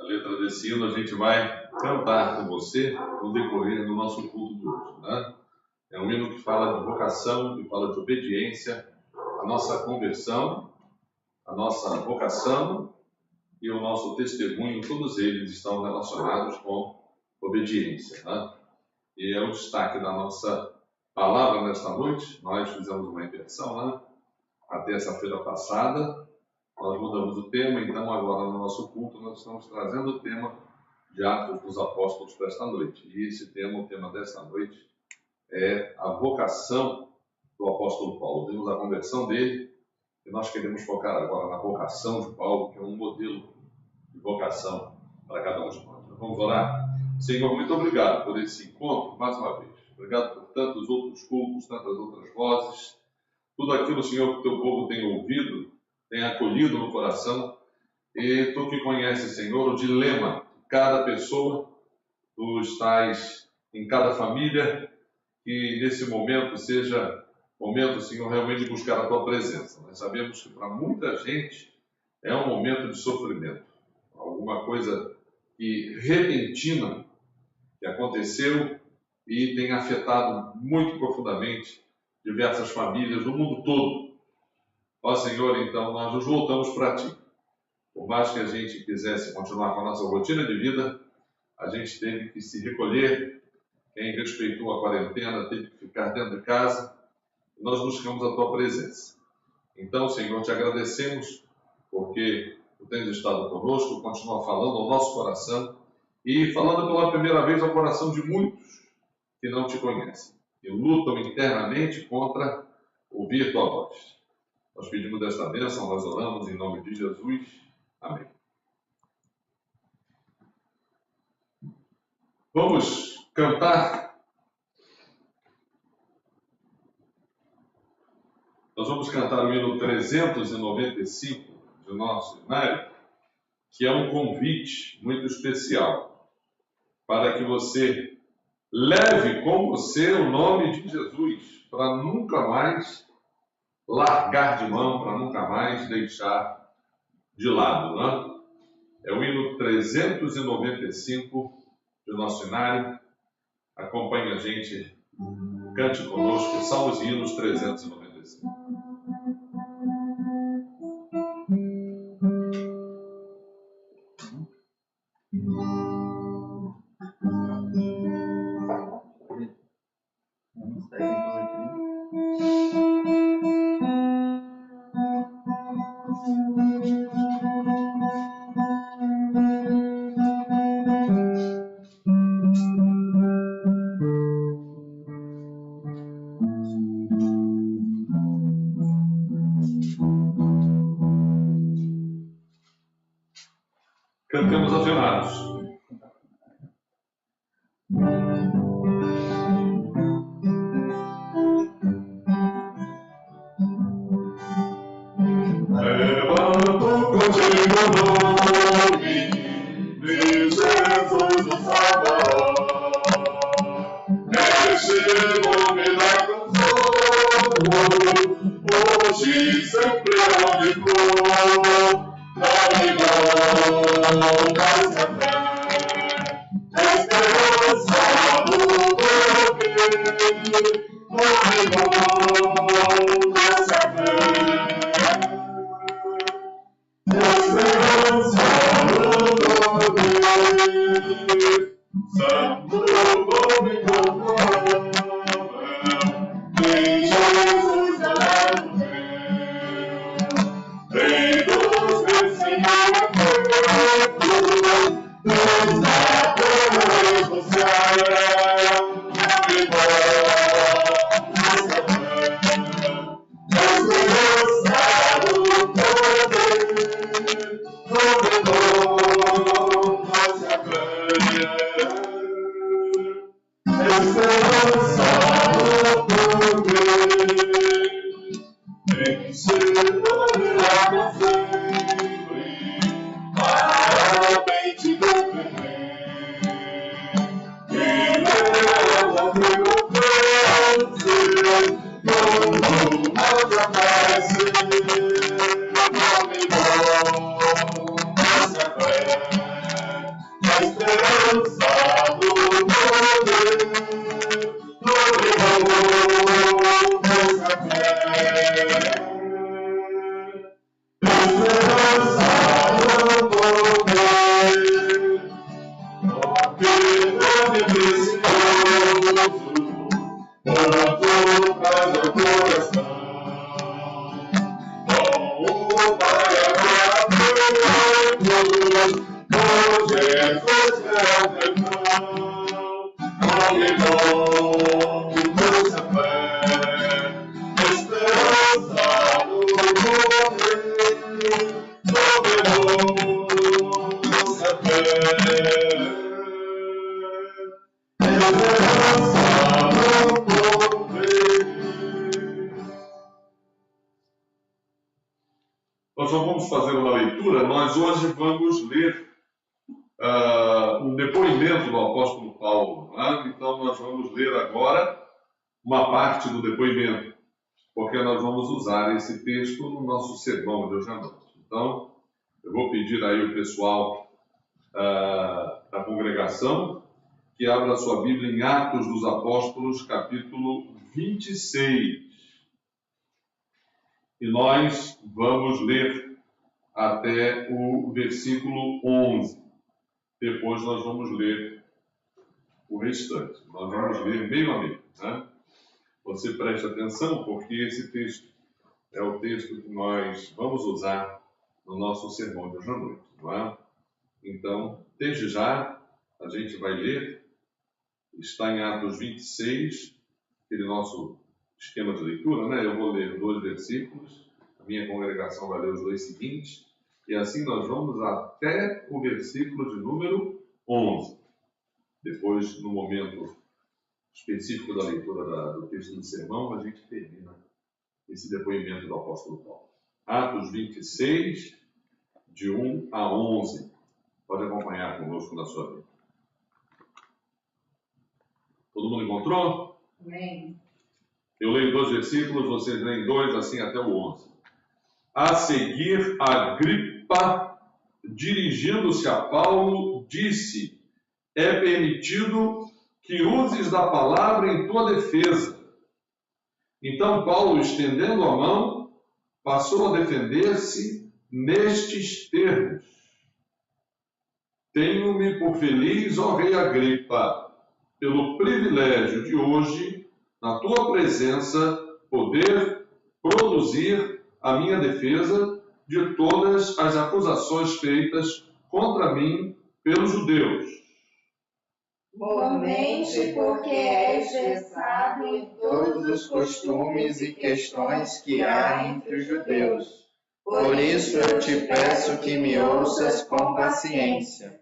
letra desse hino a gente vai cantar com você no decorrer do nosso culto de hoje, né? É um hino que fala de vocação, que fala de obediência, a nossa conversão, a nossa vocação e o nosso testemunho, todos eles estão relacionados com obediência, né? E é o destaque da nossa palavra nesta noite. Nós fizemos uma inversão, né? A terça-feira passada, nós mudamos o tema, então agora no nosso culto nós estamos trazendo o tema de Atos dos Apóstolos para esta noite. E esse tema, o tema desta noite, é a vocação do apóstolo Paulo. Vimos a conversão dele e nós queremos focar agora na vocação de Paulo, que é um modelo de vocação para cada um de nós. Vamos orar? Senhor, muito obrigado por esse encontro, mais uma vez. Obrigado por tantos outros cultos, tantas outras vozes, tudo aquilo, Senhor, que o teu povo tem ouvido, tem acolhido no coração. E tu que conheces, Senhor, o dilema de cada pessoa, tu estás em cada família, que nesse momento seja momento, Senhor, realmente de buscar a tua presença. Nós sabemos que para muita gente é um momento de sofrimento, alguma coisa repentina que aconteceu e tem afetado muito profundamente diversas famílias do mundo todo. Ó Senhor, então nós nos voltamos para ti. Por mais que a gente quisesse continuar com a nossa rotina de vida, a gente teve que se recolher. Quem respeitou a quarentena teve que ficar dentro de casa. E nós buscamos a tua presença. Então, Senhor, te agradecemos porque tu tens estado conosco, continua falando ao nosso coração e falando pela primeira vez ao coração de muitos que não te conhecem e lutam internamente contra ouvir tua voz. Nós pedimos desta bênção, nós oramos em nome de Jesus. Amém. Vamos cantar. Nós vamos cantar o hino 395 do nosso cenário, que é um convite muito especial para que você leve com você o nome de Jesus, para nunca mais largar de mão, para nunca mais deixar de lado, né? É o hino 395 do nosso cenário. Acompanhe a gente, cante conosco, Salmos e Hinos 395. Cantemos afinados. Levanto contigo o nome de Jesus o Salvador. Este nome dá consolo, hoje e sempre onde for. Não nossa fé, esperança do poder, nossa fé, esperança do poder, santo nome provável, em Jesus amado meu, em Deus Senhor. Nós só vamos fazer uma leitura. Nós hoje vamos ler um depoimento do apóstolo Paulo. Né? Então, nós vamos ler agora uma parte do depoimento, porque nós vamos usar esse texto no nosso sermão de hoje à noite. Então, eu vou pedir aí o pessoal da congregação que abra sua Bíblia em Atos dos Apóstolos, capítulo 26. E nós vamos ler até o versículo 11. Depois nós vamos ler o restante. Nós vamos ler meio a meio. Né? Você preste atenção, porque esse texto é o texto que nós vamos usar no nosso sermão de hoje à noite. Não é? Então, desde já, a gente vai ler. Está em Atos 26, aquele nosso esquema de leitura, né? Eu vou ler 2 versículos, a minha congregação vai ler os 2 seguintes, e assim nós vamos até o versículo de número 11. Depois, no momento específico da leitura do texto do sermão, a gente termina esse depoimento do apóstolo Paulo. Atos 26, de 1 a 11. Pode acompanhar conosco na sua vida. Todo mundo encontrou? Amém. Eu leio 2 versículos, vocês leem 2, assim até o 11. A seguir, Agripa, dirigindo-se a Paulo, disse: é permitido que uses da palavra em tua defesa. Então Paulo, estendendo a mão, passou a defender-se nestes termos: tenho-me por feliz, ó rei Agripa, pelo privilégio de hoje, na tua presença, poder produzir a minha defesa de todas as acusações feitas contra mim pelos judeus. Mormente porque és versado em todos os costumes e questões que há entre os judeus. Por isso eu te peço que me ouças com paciência.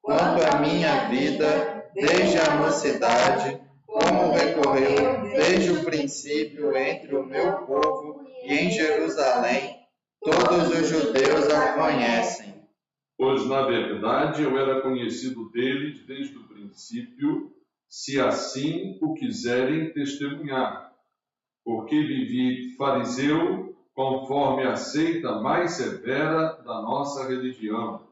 Quanto à minha vida, desde a mocidade, como recorreu desde o princípio entre o meu povo e em Jerusalém, todos os judeus a conhecem. Pois, na verdade, eu era conhecido deles desde o princípio, se assim o quiserem testemunhar, porque vivi fariseu conforme a seita mais severa da nossa religião.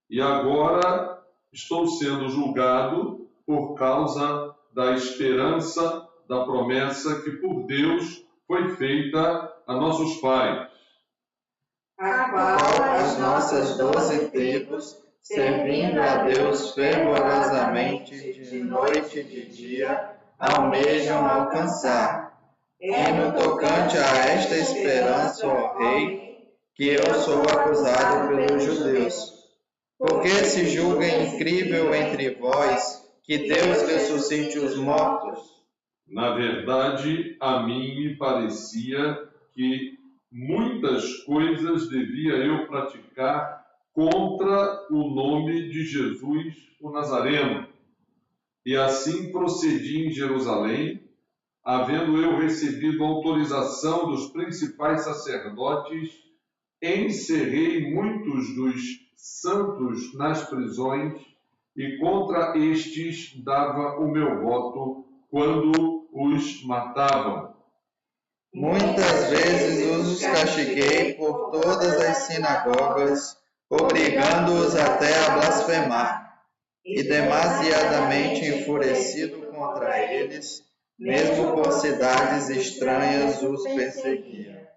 E agora estou sendo julgado por causa da esperança da promessa que por Deus foi feita a nossos pais, a qual as nossas 12 tribos, servindo a Deus fervorosamente de noite e de dia, almejam alcançar. E no tocante a esta esperança, ó Rei, que eu sou acusado pelos judeus. Porque se julga incrível entre vós que Deus ressuscite os mortos? Na verdade, a mim me parecia que muitas coisas devia eu praticar contra o nome de Jesus, o Nazareno. E assim procedi em Jerusalém, havendo eu recebido autorização dos principais sacerdotes, encerrei muitos dos santos nas prisões, e contra estes dava o meu voto quando os matavam. Muitas vezes os castiguei por todas as sinagogas, obrigando-os até a blasfemar, e demasiadamente enfurecido contra eles, mesmo por cidades estranhas os perseguia.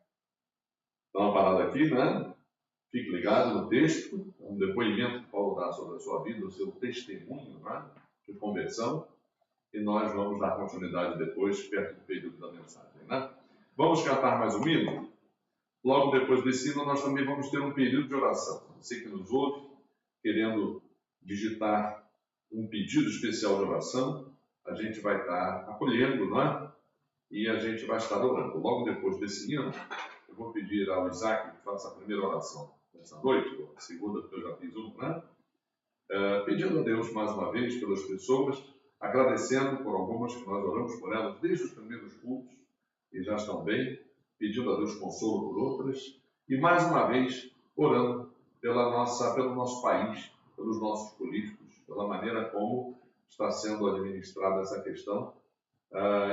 Dá uma parada aqui, né? Fique ligado no texto, um depoimento que Paulo dá sobre a sua vida, o seu testemunho, né, de conversão, e nós vamos dar continuidade depois, perto do período da mensagem, né? Vamos cantar mais um hino? Logo depois desse hino, nós também vamos ter um período de oração. Você que nos ouve, querendo digitar um pedido especial de oração, a gente vai estar acolhendo, né? E a gente vai estar orando. Logo depois desse hino, eu vou pedir ao Isaac que faça a primeira oração nessa noite, ou a segunda, porque eu já fiz uma, né? Pedindo a Deus mais uma vez pelas pessoas, agradecendo por algumas que nós oramos por elas desde os primeiros cultos e já estão bem, pedindo a Deus consolo por outras, e mais uma vez orando pelo nosso país, pelos nossos políticos, pela maneira como está sendo administrada essa questão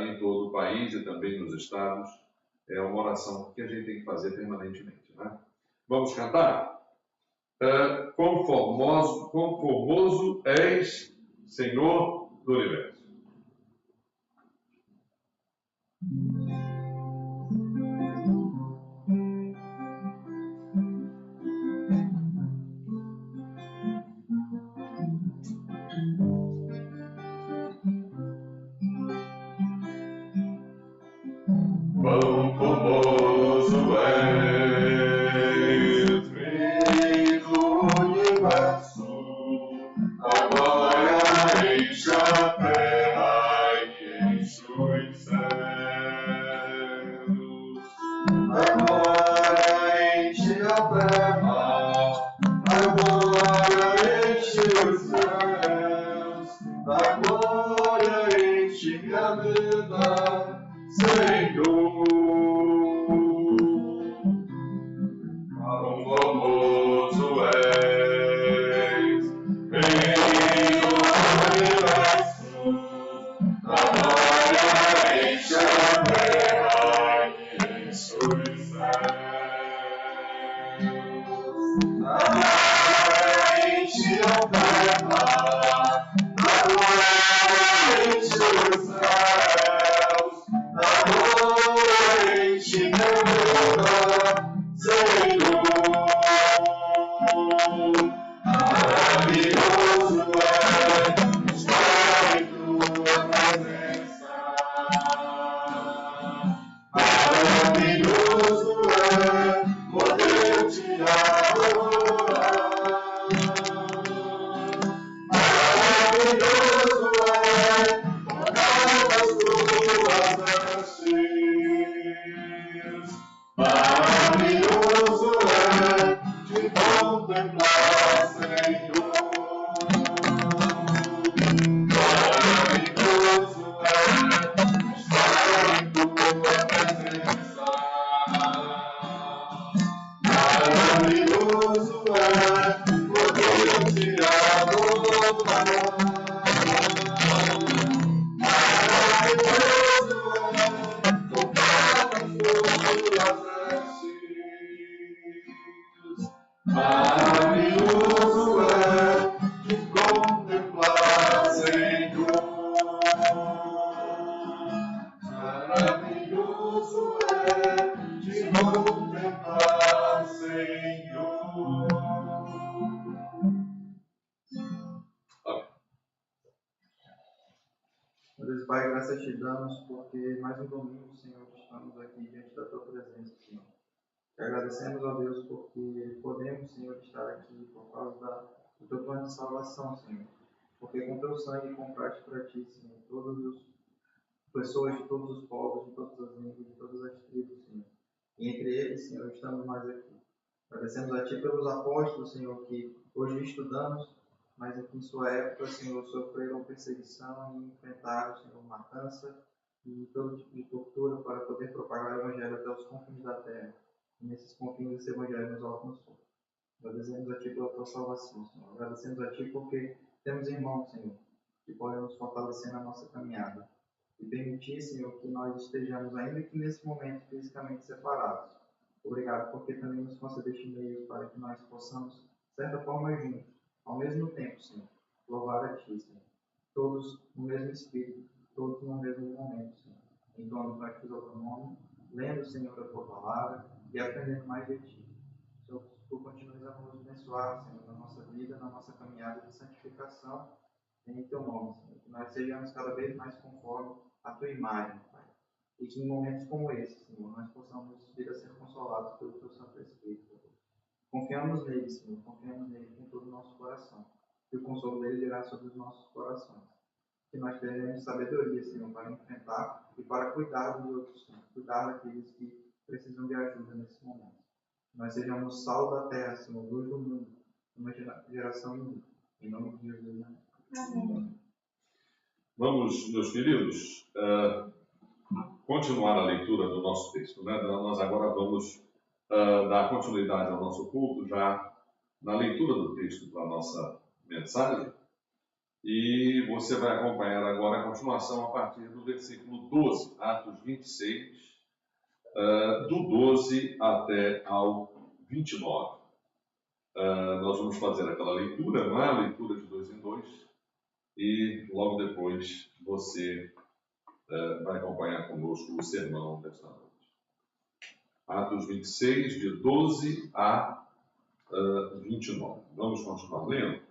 em todo o país e também nos estados. É uma oração que a gente tem que fazer permanentemente, né? Vamos cantar? Quão formoso és, Senhor do Universo. Quão formoso és, Rei do Universo, a glória enche a terra e enche os céus. A glória enche a terra, a glória enche os céus, a glória enche minha vida, Senhor. Quão formoso és, Rei do Universo, a glória enche a terra e enche os céus. A glória enche a terra, a glória enche os céus, a glória enche minha vida, Senhor. Maravilhoso é estar em tua presença. Maravilhoso é poder te adorar. Maravilhoso é tocar as tuas vestes. Maravilhoso é te contemplar, Senhor. Maravilhoso é estar em tua presença. Maravilhoso é poder te adorar. Maravilhoso é tocar as tuas vestes. Maravilhoso é te contemplar, Senhor. Maravilhoso é te contemplar, Senhor. Deus Pai, graças te damos porque mais um domingo, Senhor, estamos aqui diante da tua presença, Senhor. Te agradecemos, ó Deus, porque podemos, Senhor, estar aqui por causa do teu plano de salvação, Senhor. Porque com teu sangue compraste para ti, Senhor, todas as pessoas de todos os povos, de todas as línguas, de todas as tribos, Senhor. E entre eles, Senhor, estamos nós aqui. Agradecemos a ti pelos apóstolos, Senhor, que hoje estudamos, mas que em sua época, Senhor, sofreram perseguição e enfrentaram, Senhor, matança e todo tipo de tortura para poder propagar o Evangelho até os confins da terra. E nesses confins esse Evangelho nos alcançou. Agradecemos a ti pela tua salvação, Senhor. Agradecemos a ti porque temos irmãos, Senhor, que podem nos fortalecer na nossa caminhada. E permitir, Senhor, que nós estejamos, ainda que nesse momento, fisicamente separados. Obrigado porque também nos concedeste meios para que nós possamos, de certa forma, juntos, ao mesmo tempo, Senhor, louvar a ti, Senhor. Todos no mesmo espírito, todos no mesmo momento, Senhor. Entoando para ti o teu nome, lendo, Senhor, a tua palavra e e aprendendo mais de Ti. Senhor, Tu continuas a nos abençoar, Senhor, na nossa vida, na nossa caminhada de santificação em Teu nome, Senhor. Que nós sejamos cada vez mais conforme a Tua imagem, Pai. E que em momentos como esse, Senhor, nós possamos vir a ser consolados pelo Teu Santo Espírito. Confiamos nele, Senhor, confiamos nele com todo o nosso coração. E o consolo dele virá sobre os nossos corações. Que nós tenhamos sabedoria, Senhor, para enfrentar e para cuidar dos outros, Senhor, cuidar daqueles que precisam de ajuda nesse momento. Que nós sejamos sal da terra, Senhor, luz do mundo, uma geração unida. Em nome de Jesus, amém. Amém. Vamos, meus queridos, continuar a leitura do nosso texto, né? Nós agora vamos dar continuidade ao nosso culto, já na leitura do texto para a nossa mensagem. E você vai acompanhar agora a continuação a partir do versículo 12, Atos 26, do 12 até ao 29. Nós vamos fazer aquela leitura, não é? A leitura de 2 em 2, e logo depois você vai acompanhar conosco o sermão desta noite. Atos 26, de 12 a 29. Vamos continuar lendo?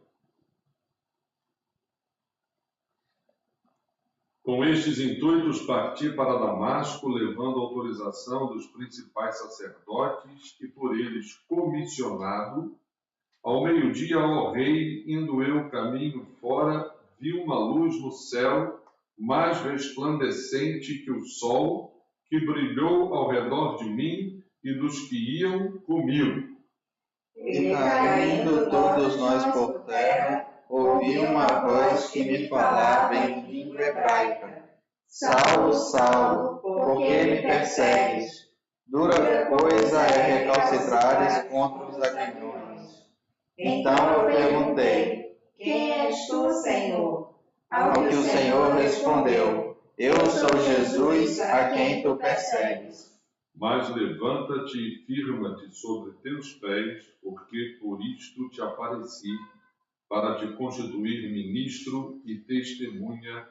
Com estes intuitos parti para Damasco, levando autorização dos principais sacerdotes e por eles comissionado. Ao meio-dia, ó rei, indo eu caminho fora, vi uma luz no céu, mais resplandecente que o sol, que brilhou ao redor de mim e dos que iam comigo. E caindo todos nós por terra, ouvi uma voz que me falava em língua hebraica: Saulo, Saulo, por que me persegues? Dura coisa é recalcitrares contra os aguilhões. Então eu perguntei: Quem és tu, Senhor? Ao que o Senhor respondeu: Eu sou Jesus, a quem tu persegues. Mas levanta-te e firma-te sobre teus pés, porque por isto te apareci, para te constituir ministro e testemunha,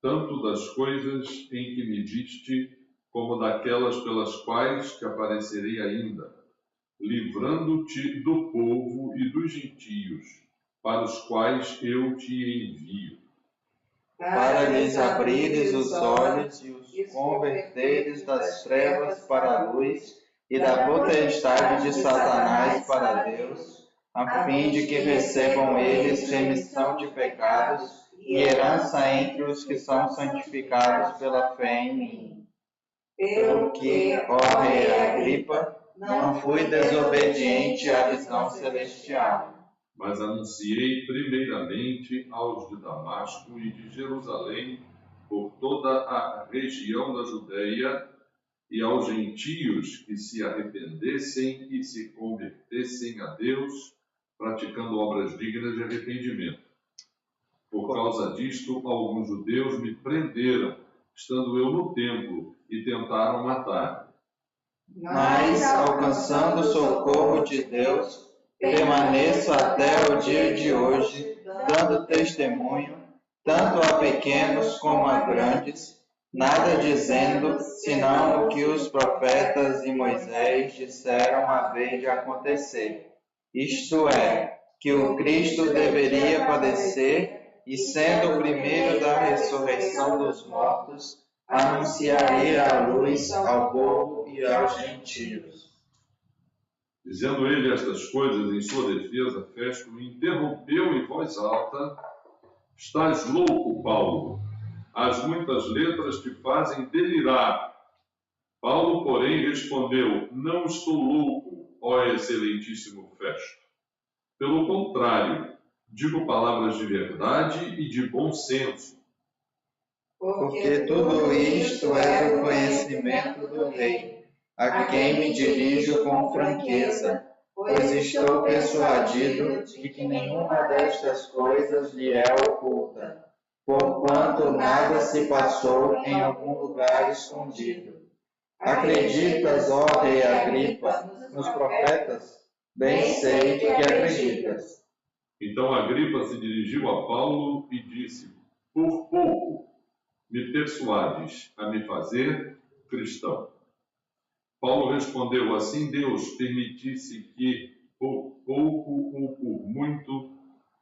tanto das coisas em que me viste, como daquelas pelas quais te aparecerei ainda, livrando-te do povo e dos gentios, para os quais eu te envio. Para lhes abrires os olhos e os converteres das trevas para a luz e da potestade de Satanás para Deus, a fim de que recebam eles remissão de pecados e herança entre os que são santificados pela fé em mim. Pelo que, ó rei Agripa, não fui desobediente à visão celestial, Mas anunciei primeiramente aos de Damasco e de Jerusalém, por toda a região da Judeia, e aos gentios que se arrependessem e se convertessem a Deus, praticando obras dignas de arrependimento. Por causa disto, alguns judeus me prenderam, estando eu no templo, e tentaram matar. mas, alcançando o socorro de Deus, permaneço até o dia de hoje, dando testemunho, tanto a pequenos como a grandes, nada dizendo, senão o que os profetas e Moisés disseram haver de acontecer. Isto é, que o Cristo deveria padecer, e sendo o primeiro da ressurreição dos mortos, anunciaria a luz ao povo e aos gentios. Dizendo ele estas coisas em sua defesa, Festo o interrompeu em voz alta: Estás louco, Paulo? As muitas letras te fazem delirar. Paulo, porém, respondeu: Não estou louco, ó excelentíssimo Festo. Pelo contrário, digo palavras de verdade e de bom senso. Porque tudo isto é do conhecimento do Rei, a quem me dirijo com franqueza, pois estou persuadido de que nenhuma destas coisas lhe é oculta, porquanto nada se passou em algum lugar escondido. Acreditas, ó rei Agripa, nos profetas? Bem sei que acreditas. Então Agripa se dirigiu a Paulo e disse: Por pouco me persuades a me fazer cristão. Paulo respondeu: assim Deus permitisse que, por pouco ou por muito,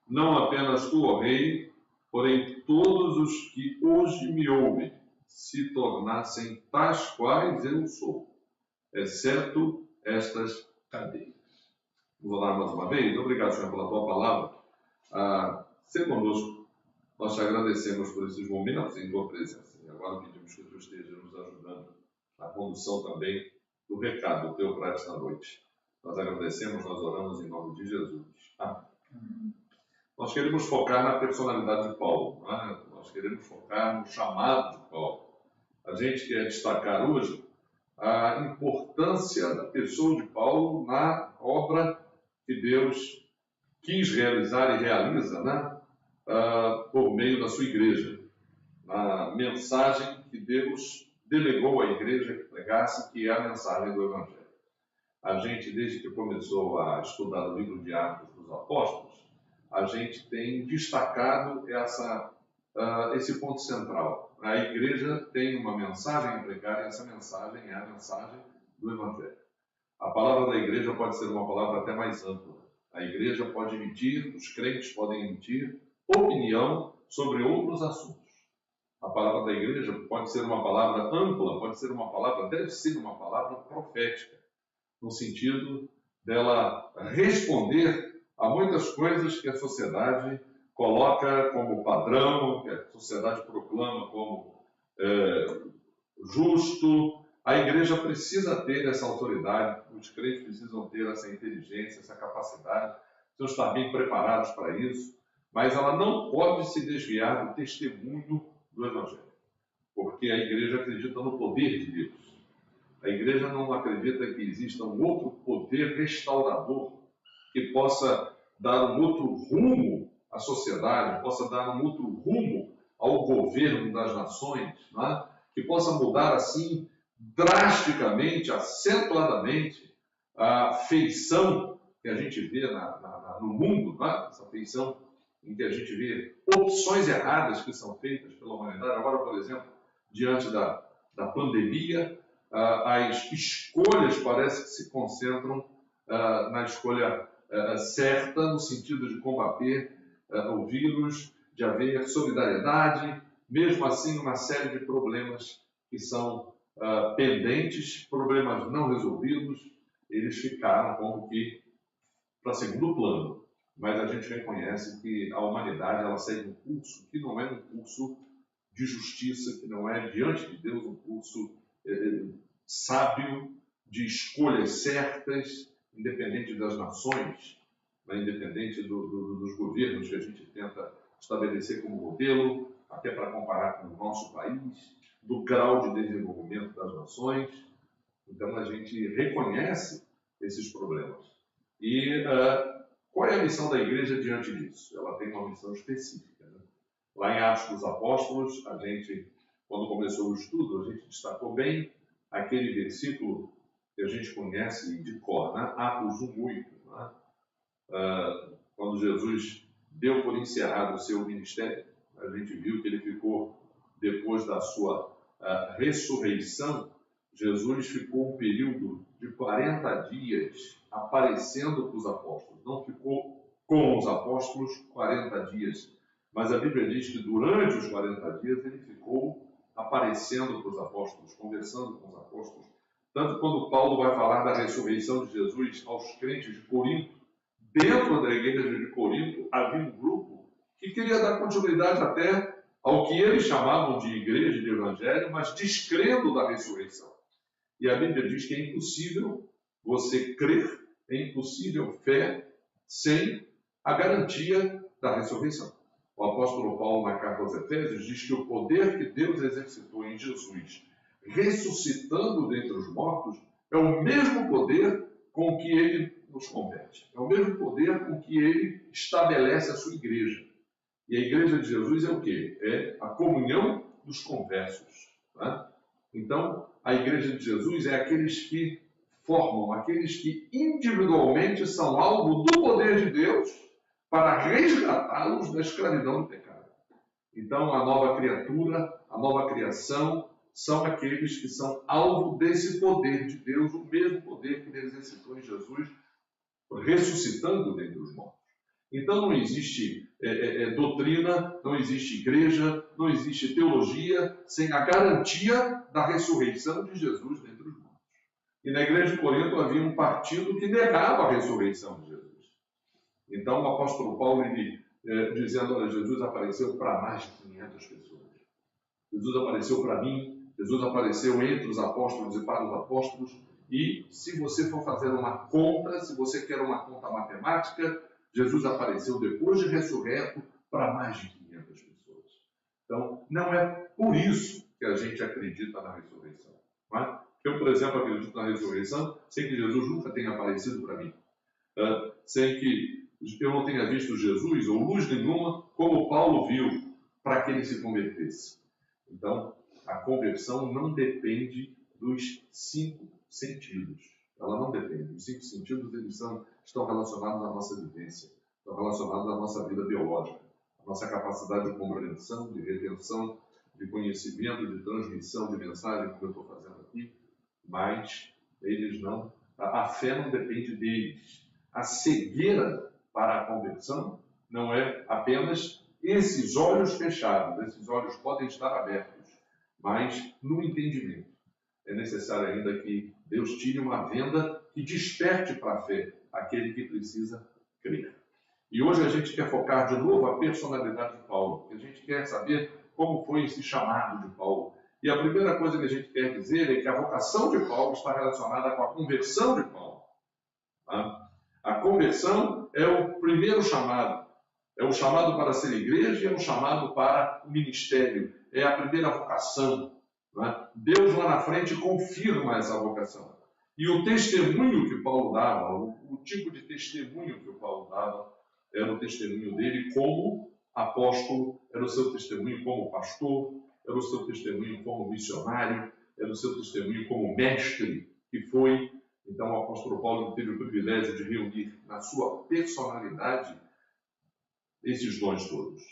não apenas tu, ó rei, porém todos os que hoje me ouvem, se tornassem tais quais eu sou, exceto estas cadeias. Vamos orar mais uma vez? Obrigado, Senhor, pela tua palavra. Ser conosco, nós te agradecemos por esses momentos em tua presença. E agora pedimos que tu esteja nos ajudando na condução também do recado teu para esta noite. Nós agradecemos, nós oramos em nome de Jesus. Amém. Nós queremos focar na personalidade de Paulo, não é? Nós queremos focar no chamado de Paulo. A gente quer destacar hoje a importância da pessoa de Paulo na obra que Deus quis realizar e realiza, né? Por meio da sua igreja. Na mensagem que Deus delegou à igreja que pregasse, que é a mensagem do Evangelho. A gente, desde que começou a estudar o livro de Atos dos Apóstolos, a gente tem destacado esse ponto central. A igreja tem uma mensagem a pregar e essa mensagem é a mensagem do Evangelho. A palavra da igreja pode ser uma palavra até mais ampla. A igreja pode emitir, os crentes podem emitir opinião sobre outros assuntos. A palavra da igreja pode ser uma palavra ampla, pode ser uma palavra, deve ser uma palavra profética, no sentido dela responder a muitas coisas que a sociedade coloca como padrão, que a sociedade proclama como justo. A igreja precisa ter essa autoridade, os crentes precisam ter essa inteligência, essa capacidade, precisam estar bem preparados para isso, mas ela não pode se desviar do testemunho do Evangelho, porque a igreja acredita no poder de Deus. A igreja não acredita que exista um outro poder restaurador que possa dar um outro rumo à sociedade, possa dar um outro rumo ao governo das nações, né? Que possa mudar assim drasticamente, acentuadamente a feição que a gente vê no mundo, né? Essa feição em que a gente vê opções erradas que são feitas pela humanidade. Agora, por exemplo, diante da pandemia, as escolhas parece que se concentram na escolha certa, no sentido de combater o vírus, de haver solidariedade, mesmo assim uma série de problemas que são pendentes, problemas não resolvidos, eles ficaram como que para segundo plano. Mas a gente reconhece que a humanidade ela segue um curso que não é um curso de justiça, que não é diante de Deus um curso sábio, de escolhas certas, independente das nações, né, independente dos governos que a gente tenta estabelecer como modelo, até para comparar com o nosso país, do grau de desenvolvimento das nações. Então a gente reconhece esses problemas. E qual é a missão da igreja diante disso? Ela tem uma missão específica, né? Lá em Atos dos Apóstolos, a gente, quando começou o estudo, a gente destacou bem aquele versículo que a gente conhece de cor, né? Atos 1:8, né? Quando Jesus deu por encerrado o seu ministério, a gente viu que ele ficou, depois da sua ressurreição, Jesus ficou um período de 40 dias aparecendo para os apóstolos. Não ficou com os apóstolos 40 dias, mas a Bíblia diz que durante os 40 dias ele ficou aparecendo para os apóstolos, conversando com os apóstolos. Tanto quando Paulo vai falar da ressurreição de Jesus aos crentes de Corinto, dentro da igreja de Corinto havia um grupo que queria dar continuidade até ao que eles chamavam de igreja, de evangelho, mas descrendo da ressurreição. E a Bíblia diz que é impossível você crer, é impossível fé sem a garantia da ressurreição. O apóstolo Paulo, na carta aos Efésios, diz que o poder que Deus exercitou em Jesus, ressuscitando dentre os mortos, é o mesmo poder com que ele nos converte. É o mesmo poder com que ele estabelece a sua igreja. E a igreja de Jesus é o quê? É a comunhão dos conversos. Né? Então, a igreja de Jesus é aqueles que formam, aqueles que individualmente são alvo do poder de Deus para resgatá-los da escravidão do pecado. Então, a nova criatura, a nova criação, são aqueles que são alvo desse poder de Deus, o mesmo poder que ele exercitou em Jesus, ressuscitando dentre os mortos. Então não existe doutrina, não existe igreja, não existe teologia sem a garantia da ressurreição de Jesus dentre os mortos. E na igreja de Corinto havia um partido que negava a ressurreição de Jesus. Então o apóstolo Paulo, dizendo que Jesus apareceu para mais de 500 pessoas. Jesus apareceu para mim, Jesus apareceu entre os apóstolos e para os apóstolos. E se você for fazer uma conta, se você quer uma conta matemática, Jesus apareceu depois de ressurreto para mais de 500 pessoas. Então, não é por isso que a gente acredita na ressurreição. Não é? Eu, por exemplo, acredito na ressurreição sem que Jesus nunca tenha aparecido para mim. Sem que eu não tenha visto Jesus ou luz nenhuma, como Paulo viu, para que ele se convertesse. Então, a conversão não depende dos 5 sentidos. Ela não depende. Os 5 sentidos eles estão relacionados à nossa vivência, estão relacionados à nossa vida biológica, à nossa capacidade de compreensão, de retenção, de conhecimento, de transmissão de mensagem, como eu estou fazendo aqui, mas eles não. A fé não depende deles. A cegueira para a conversão não é apenas esses olhos fechados, esses olhos podem estar abertos, mas no entendimento. É necessário ainda que Deus tire uma venda que desperte para a fé aquele que precisa crer. E hoje a gente quer focar de novo a personalidade de Paulo. A gente quer saber como foi esse chamado de Paulo. E a primeira coisa que a gente quer dizer é que a vocação de Paulo está relacionada com a conversão de Paulo. Tá? A conversão é o primeiro chamado. É o chamado para ser igreja e é o chamado para o ministério. É a primeira vocação. Deus lá na frente confirma essa vocação. E o testemunho que Paulo dava, o tipo de testemunho que o Paulo dava, era o testemunho dele como apóstolo, era o seu testemunho como pastor, era o seu testemunho como missionário, era o seu testemunho como mestre que foi. Então o apóstolo Paulo teve o privilégio de reunir na sua personalidade esses dons todos.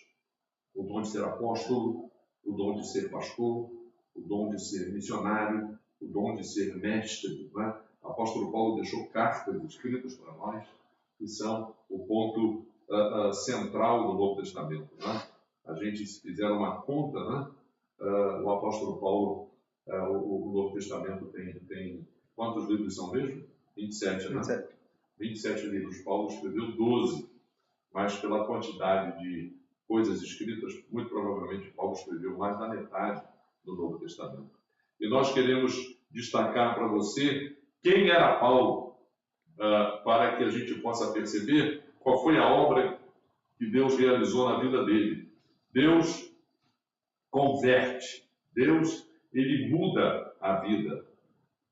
O dom de ser apóstolo, o dom de ser pastor, o dom de ser missionário, o dom de ser mestre. Né? O apóstolo Paulo deixou cartas escritas para nós, que são o ponto central do Novo Testamento. Né? A gente, se fizer uma conta, né? O apóstolo Paulo, o Novo Testamento tem quantos livros são mesmo? 27, né? 27 livros. Paulo escreveu 12, mas pela quantidade de coisas escritas, muito provavelmente Paulo escreveu mais da metade do Novo Testamento. E nós queremos destacar para você quem era Paulo, para que a gente possa perceber qual foi a obra que Deus realizou na vida dele. Deus converte, Deus ele muda a vida.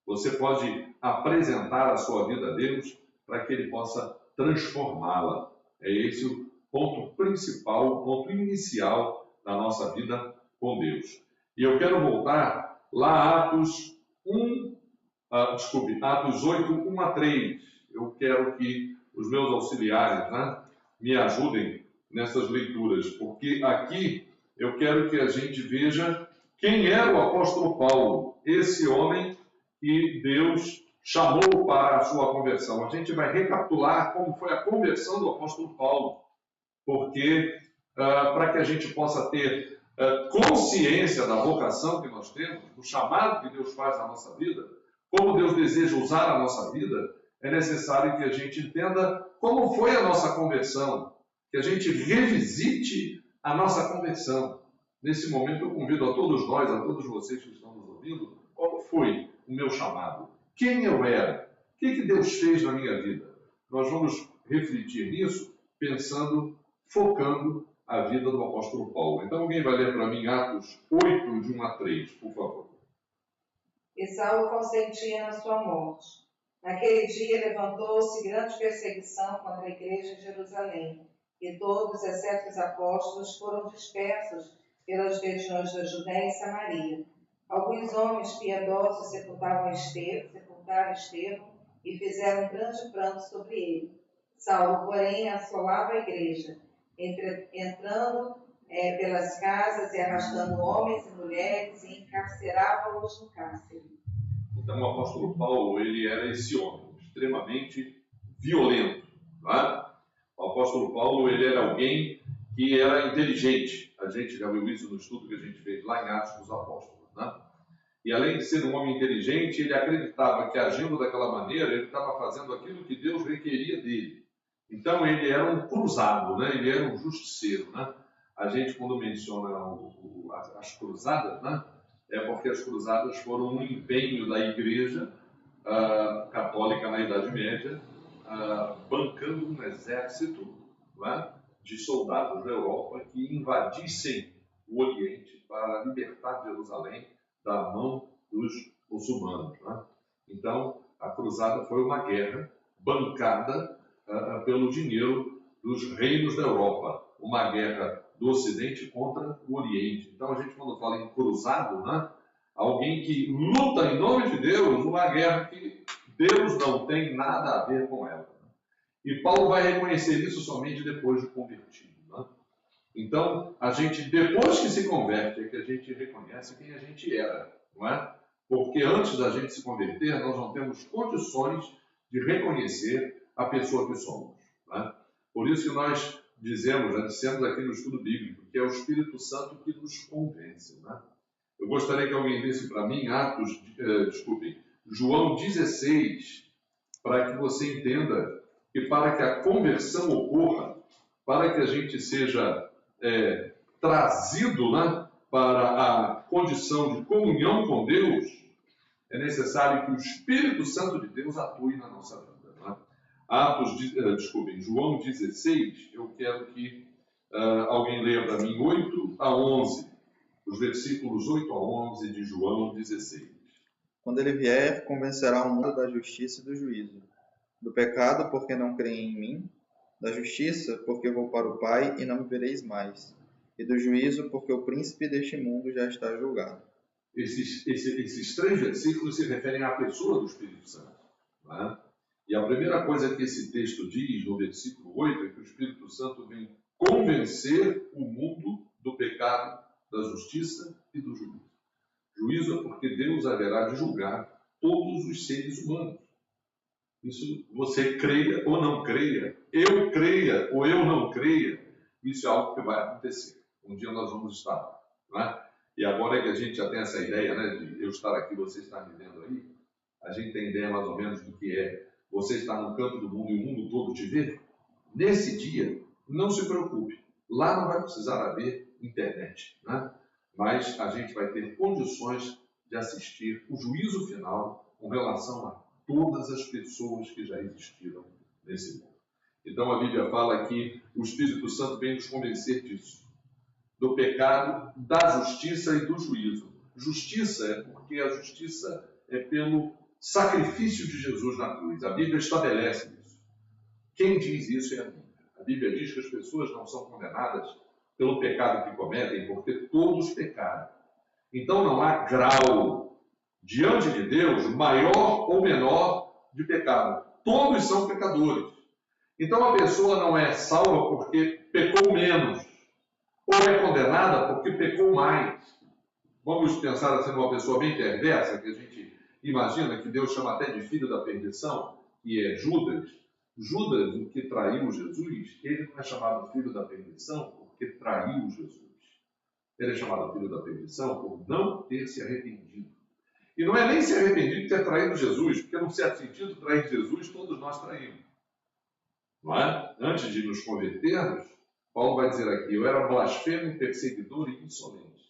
Você pode apresentar a sua vida a Deus para que ele possa transformá-la. É esse o ponto principal, o ponto inicial da nossa vida com Deus. E eu quero voltar lá a Atos 8, 1 a 3. Eu quero que os meus auxiliares, né, me ajudem nessas leituras, porque aqui eu quero que a gente veja quem era o apóstolo Paulo, esse homem que Deus chamou para a sua conversão. A gente vai recapitular como foi a conversão do apóstolo Paulo, porque para que a gente possa ter consciência da vocação que nós temos, do chamado que Deus faz na nossa vida, como Deus deseja usar a nossa vida, é necessário que a gente entenda como foi a nossa conversão, que a gente revisite a nossa conversão. Nesse momento eu convido a todos nós, a todos vocês que estão nos ouvindo, como foi o meu chamado? Quem eu era? O que Deus fez na minha vida? Nós vamos refletir nisso, pensando, focando a vida do apóstolo Paulo. Então alguém vai ler para mim Atos 8, de 1 a 3, por favor. E Saulo consentia na sua morte. Naquele dia levantou-se grande perseguição contra a igreja em Jerusalém, e todos, exceto os apóstolos, foram dispersos pelas regiões da Judéia e Samaria. Alguns homens piedosos sepultaram Estevão e fizeram grande pranto sobre ele. Saulo, porém, assolava a igreja, entrando pelas casas e arrastando homens e mulheres e encarcerava-os no cárcere. Então o apóstolo Paulo, ele era esse homem, extremamente violento. Tá? O apóstolo Paulo, ele era alguém que era inteligente. A gente já viu isso no estudo que a gente fez lá em Atos dos Apóstolos. Né? E além de ser um homem inteligente, ele acreditava que agindo daquela maneira, ele estava fazendo aquilo que Deus requeria dele. Então ele era um cruzado, né? Ele era um justiceiro. Né? A gente, quando menciona as cruzadas, né? É porque as cruzadas foram um empenho da igreja católica na Idade Média, bancando um exército, né? De soldados da Europa que invadissem o Oriente para libertar Jerusalém da mão dos muçulmanos. Né? Então, a cruzada foi uma guerra bancada pelo dinheiro dos reinos da Europa, uma guerra do Ocidente contra o Oriente. Então, a gente, quando fala em cruzado, né? Alguém que luta em nome de Deus numa guerra que Deus não tem nada a ver com ela. E Paulo vai reconhecer isso somente depois de convertido. Né? Então, a gente, depois que se converte, é que a gente reconhece quem a gente era. Não é? Porque antes da gente se converter, nós não temos condições de reconhecer a pessoa que somos. Não é? Por isso que nós dizemos, já dissemos aqui no estudo bíblico, que é o Espírito Santo que nos convence. Não é? Eu gostaria que alguém desse para mim João 16, para que você entenda que para que a conversão ocorra, para que a gente seja trazido, né, para a condição de comunhão com Deus, é necessário que o Espírito Santo de Deus atue na nossa vida. Né? João 16, eu quero que alguém leia para mim 8 a 11. Os versículos 8 a 11 de João 16. Quando ele vier, convencerá o mundo da justiça e do juízo. Do pecado, porque não creem em mim. Da justiça, porque vou para o Pai e não me vereis mais. E do juízo, porque o príncipe deste mundo já está julgado. Esses 3 versículos se referem à pessoa do Espírito Santo. Né? E a primeira coisa que esse texto diz, no versículo 8, é que o Espírito Santo vem convencer o mundo do pecado, da justiça e do juízo. Juízo é porque Deus haverá de julgar todos os seres humanos. Isso você creia ou não creia, eu creia ou eu não creia, isso é algo que vai acontecer. Um dia nós vamos estar lá. Né? E agora é que a gente já tem essa ideia, né, de eu estar aqui, você estar me vendo aí, a gente tem ideia mais ou menos do que é você estar no canto do mundo e o mundo todo te ver. Nesse dia, não se preocupe, lá não vai precisar haver internet, né? Mas a gente vai ter condições de assistir o juízo final com relação a todas as pessoas que já existiram nesse mundo. Então a Bíblia fala que o Espírito Santo vem nos convencer disso, do pecado, da justiça e do juízo. Justiça é porque a justiça é pelo sacrifício de Jesus na cruz. A Bíblia estabelece isso. Quem diz isso é a Bíblia. A Bíblia diz que as pessoas não são condenadas pelo pecado que cometem, porque todos pecaram. Então não há grau diante de Deus maior ou menor de pecado. Todos são pecadores. Então a pessoa não é salva porque pecou menos, ou é condenada porque pecou mais. Vamos pensar assim numa pessoa bem perversa, que a gente imagina que Deus chama até de filho da perdição, que é Judas. Judas, o que traiu Jesus, ele não é chamado filho da perdição porque traiu Jesus. Ele é chamado filho da perdição por não ter se arrependido. E não é nem se arrependido de ter traído Jesus, porque num certo sentido, trair Jesus, todos nós traímos. Não é? Antes de nos convertermos, Paulo vai dizer aqui, eu era blasfemo, perseguidor e insolente.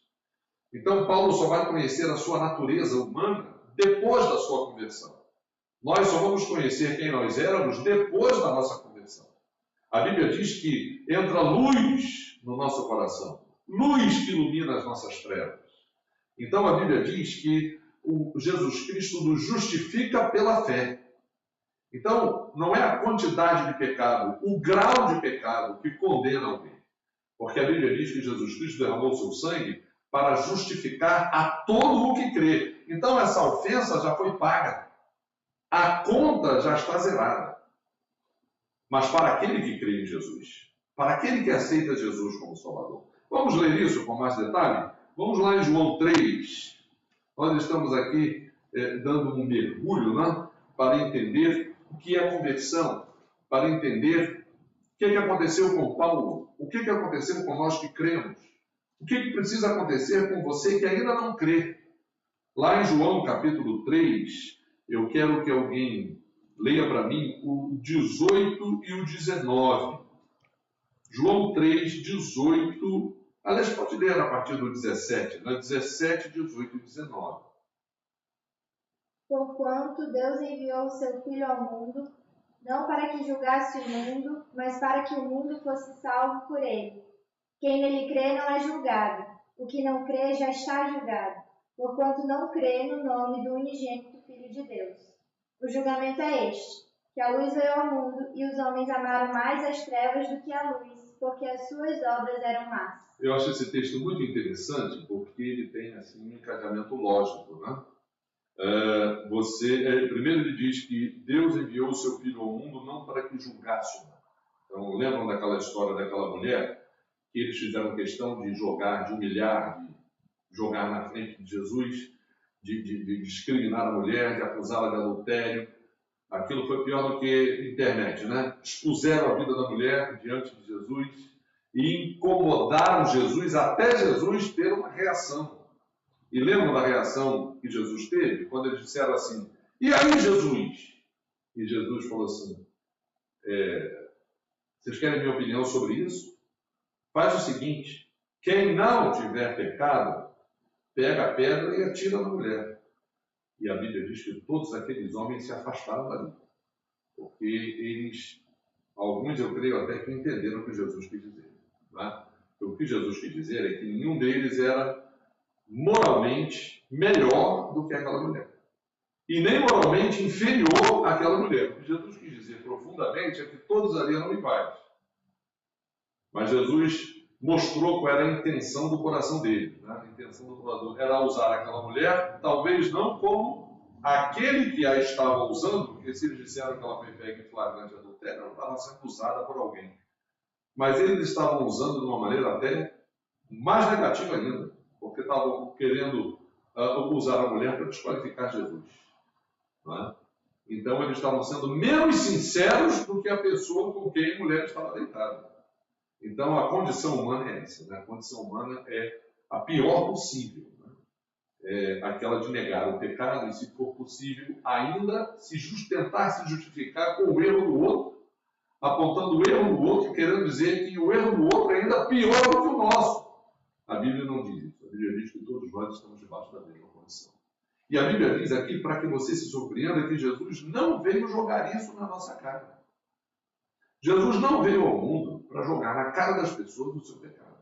Então Paulo só vai conhecer a sua natureza humana depois da sua conversão. Nós só vamos conhecer quem nós éramos depois da nossa conversão. A Bíblia diz que entra luz no nosso coração, luz que ilumina as nossas trevas. Então a Bíblia diz que o Jesus Cristo nos justifica pela fé. Então não é a quantidade de pecado, o grau de pecado que condena alguém. Porque a Bíblia diz que Jesus Cristo derramou seu sangue para justificar a todo o que crê. Então essa ofensa já foi paga. A conta já está zerada. Mas para aquele que crê em Jesus, para aquele que aceita Jesus como Salvador, Vamos ler isso com mais detalhe? Vamos lá em João 3. Nós estamos aqui dando um mergulho, né, para entender o que é conversão, para entender o que aconteceu com Paulo, o que aconteceu com nós que cremos, o que precisa acontecer com você que ainda não crê. Lá em João capítulo 3, eu quero que alguém leia para mim o 18 e o 19. João 3, 18. Aliás, pode ler a partir do 17, né? 17, 18 e 19. Porquanto Deus enviou o seu Filho ao mundo, não para que julgasse o mundo, mas para que o mundo fosse salvo por ele. Quem nele crê não é julgado. O que não crê já está julgado, porquanto não crê no nome do unigênito Filho de Deus. O julgamento é este, que a luz veio ao mundo, e os homens amaram mais as trevas do que a luz, porque as suas obras eram más. Eu acho esse texto muito interessante, porque ele tem assim, um encadeamento lógico, né? Primeiro ele diz que Deus enviou o seu Filho ao mundo não para que julgasse o mundo. Então, lembram daquela história daquela mulher que eles fizeram questão de jogar, de humilhar, de jogar na frente de Jesus, de discriminar a mulher, de acusá-la de adultério. Aquilo foi pior do que internet, né? Expuseram a vida da mulher diante de Jesus e incomodaram Jesus até Jesus ter uma reação. E lembram da reação que Jesus teve? Quando eles disseram assim, e aí Jesus? E Jesus falou assim, vocês querem minha opinião sobre isso? Faz o seguinte, quem não tiver pecado, pega a pedra e atira na mulher. E a Bíblia diz que todos aqueles homens se afastaram dali. Porque eles, alguns eu creio até que entenderam o que Jesus quis dizer. Né? O que Jesus quis dizer é que nenhum deles era moralmente melhor do que aquela mulher. E nem moralmente inferior àquela mulher. O que Jesus quis dizer profundamente é que todos ali eram iguais. Mas Jesus mostrou qual era a intenção do coração dele. Né? A intenção do coração era usar aquela mulher, talvez não como aquele que a estava usando, porque se eles disseram que ela foi pega em flagrante adultério, ela estava sendo usada por alguém. Mas eles estavam usando de uma maneira até mais negativa ainda, porque estavam querendo usar a mulher para desqualificar Jesus. Não é? Então eles estavam sendo menos sinceros do que a pessoa com quem a mulher estava deitada. Então a condição humana é essa, né? A condição humana é a pior possível, né? É aquela de negar o pecado e, se for possível, ainda tentar se justificar com o erro do outro, apontando o erro do outro, querendo dizer que o erro do outro é ainda pior do que o nosso. A Bíblia não diz isso. A Bíblia diz que todos nós estamos debaixo da mesma condição. E a Bíblia diz aqui, para que você se surpreenda, que Jesus não veio jogar isso na nossa cara. Jesus não veio ao mundo para jogar na cara das pessoas o seu pecado.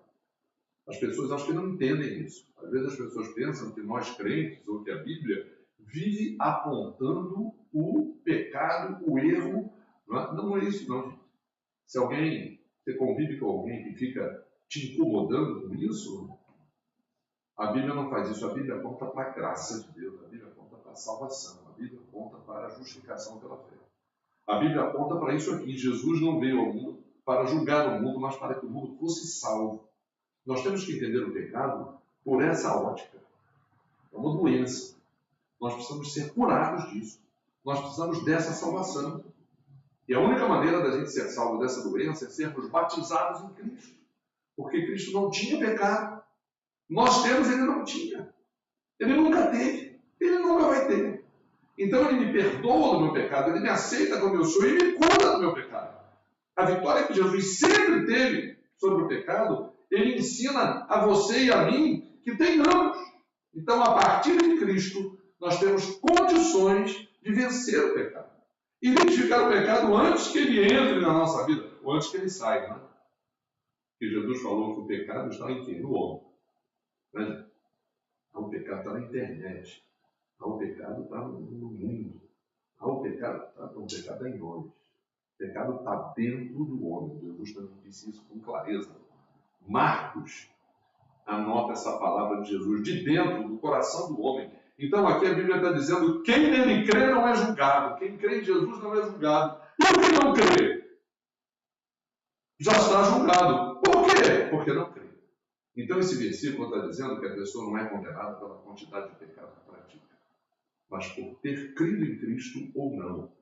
As pessoas acho que não entendem isso. Às vezes as pessoas pensam que nós crentes, ou que a Bíblia, vive apontando o pecado, o erro. Não é isso, não, gente. Se você convive com alguém que fica te incomodando com isso, a Bíblia não faz isso. A Bíblia aponta para a graça de Deus, a Bíblia aponta para a salvação, a Bíblia aponta para a justificação pela fé. A Bíblia aponta para isso aqui. Jesus não veio ao mundo para julgar o mundo, mas para que o mundo fosse salvo. Nós temos que entender o pecado por essa ótica. É uma doença. Nós precisamos ser curados disso. Nós precisamos dessa salvação. E a única maneira da gente ser salvo dessa doença é sermos batizados em Cristo. Porque Cristo não tinha pecado. Nós temos, ele não tinha. Ele nunca teve. Ele nunca vai ter. Então ele me perdoa do meu pecado, ele me aceita como eu sou e me cura do meu pecado. A vitória que Jesus sempre teve sobre o pecado, ele ensina a você e a mim que tenhamos. Então, a partir de Cristo, nós temos condições de vencer o pecado. Identificar o pecado antes que ele entre na nossa vida, ou antes que ele saia. Né? Porque Jesus falou que o pecado está em quem? No homem. Né? O pecado está na internet. O pecado está no mundo. O pecado está em nós. O pecado está dentro do homem. Jesus também disse isso com clareza. Marcos anota essa palavra de Jesus, de dentro do coração do homem. Então aqui a Bíblia está dizendo, quem nele crê não é julgado. Quem crê em Jesus não é julgado. E o que não crê? Já está julgado. Por quê? Porque não crê. Então esse versículo está dizendo que a pessoa não é condenada pela quantidade de pecado que pratica, mas por ter crido em Cristo ou não.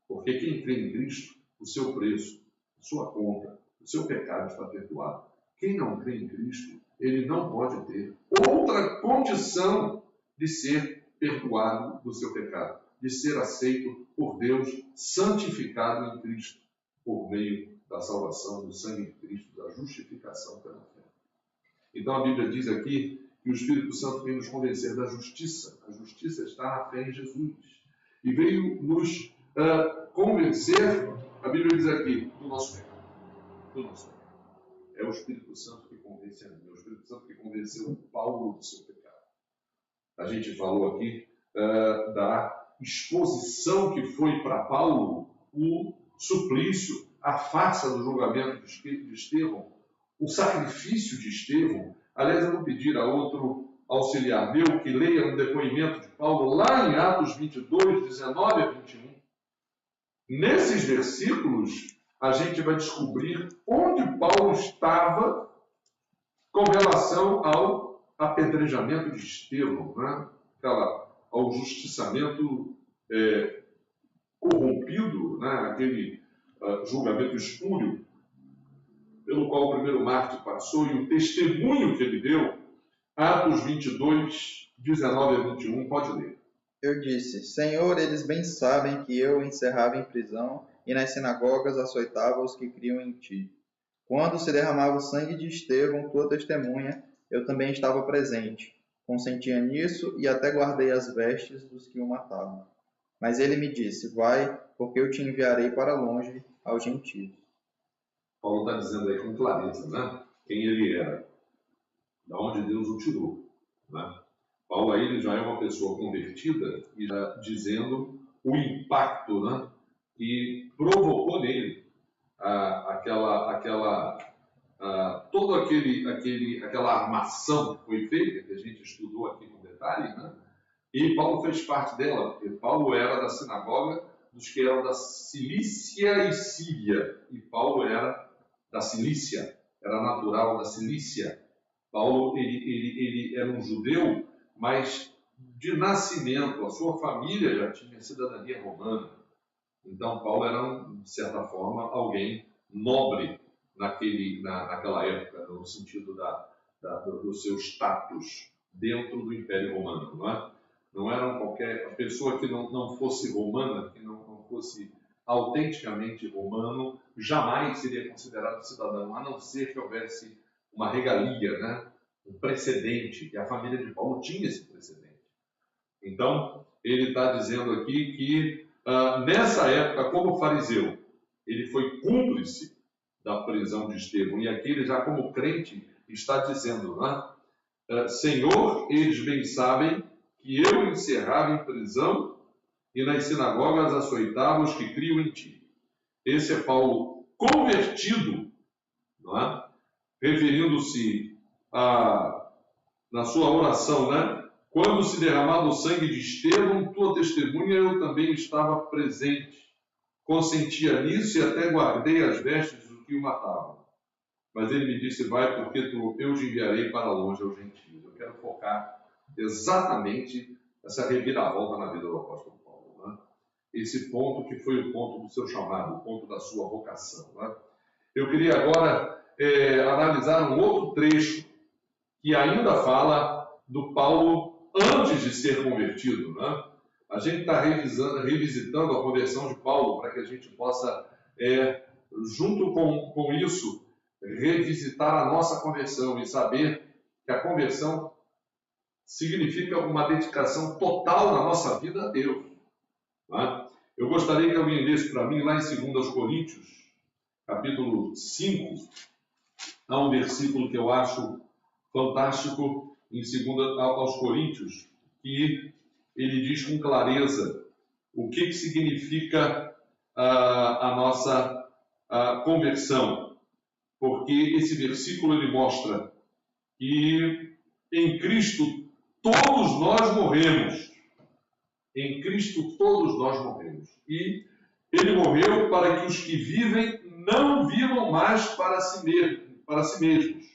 Porque quem crê em Cristo, o seu preço, a sua conta, o seu pecado está perdoado. Quem não crê em Cristo, ele não pode ter outra condição de ser perdoado do seu pecado, de ser aceito por Deus, santificado em Cristo, por meio da salvação, do sangue de Cristo, da justificação pela fé. Então a Bíblia diz aqui que o Espírito Santo veio nos convencer da justiça. A justiça está na fé em Jesus. E veio nos convencer, a Bíblia diz aqui, do nosso pecado. Do nosso pecado. É o Espírito Santo que convence a mim. É o Espírito Santo que convenceu Paulo do seu pecado. A gente falou aqui da exposição que foi para Paulo o suplício, a farsa do julgamento de Estevão, o sacrifício de Estevão. Aliás, eu vou pedir a outro auxiliar meu que leia um depoimento de Paulo lá em Atos 22, 19 a 21. Nesses versículos, a gente vai descobrir onde Paulo estava com relação ao apedrejamento de Estevão, né? Ao justiçamento corrompido, né? Aquele julgamento espúrio pelo qual o primeiro mártir passou e o testemunho que ele deu. Atos 22, 19 a 21, pode ler. Eu disse: Senhor, eles bem sabem que eu encerrava em prisão e nas sinagogas açoitava os que criam em ti. Quando se derramava o sangue de Estevão, tua testemunha, eu também estava presente. Consentia nisso e até guardei as vestes dos que o matavam. Mas ele me disse: vai, porque eu te enviarei para longe aos gentios. Paulo está dizendo aí com clareza, né? Quem ele era, da onde Deus o tirou, né? Paulo aí ele já é uma pessoa convertida e já dizendo o impacto, né, que provocou nele toda aquela armação que foi feita, que a gente estudou aqui com detalhe, né? E Paulo fez parte dela, porque Paulo era da sinagoga dos que eram da Cilícia e Síria, e Paulo era da Cilícia, era natural da Cilícia. Paulo ele era um judeu, mas de nascimento, a sua família já tinha cidadania romana. Então, Paulo era, de certa forma, alguém nobre naquela época, no sentido do seu status dentro do Império Romano. Não é? Não era qualquer pessoa que não fosse romana, que não fosse autenticamente romano, jamais seria considerado cidadão, a não ser que houvesse uma regalia, né? Um precedente, e a família de Paulo tinha esse precedente. Então, ele está dizendo aqui que, nessa época, como fariseu, ele foi cúmplice da prisão de Estevão, e aqui ele já como crente está dizendo, né? Senhor, eles bem sabem que eu encerrava em prisão e nas sinagogas açoitava os que criam em ti. Esse é Paulo convertido, não é? Referindo-se na sua oração, né? Quando se derramava o sangue de Estevão, tua testemunha, eu também estava presente. Consentia nisso e até guardei as vestes do que o matavam. Mas ele me disse: vai, porque eu te enviarei para longe aos gentios. Eu quero focar exatamente essa reviravolta na vida do apóstolo Paulo, né? Esse ponto que foi o ponto do seu chamado, o ponto da sua vocação, né? Eu queria agora analisar um outro trecho que ainda fala do Paulo antes de ser convertido, né? A gente está revisitando a conversão de Paulo para que a gente possa, junto com isso, revisitar a nossa conversão e saber que a conversão significa uma dedicação total na nossa vida a Deus, né? Eu gostaria que alguém lesse para mim lá em 2 Coríntios, capítulo 5, há um versículo que eu acho fantástico em 2 aos Coríntios, que ele diz com clareza o que significa a nossa conversão, porque esse versículo ele mostra que em Cristo todos nós morremos. Em Cristo todos nós morremos. E ele morreu para que os que vivem não vivam mais para si mesmos,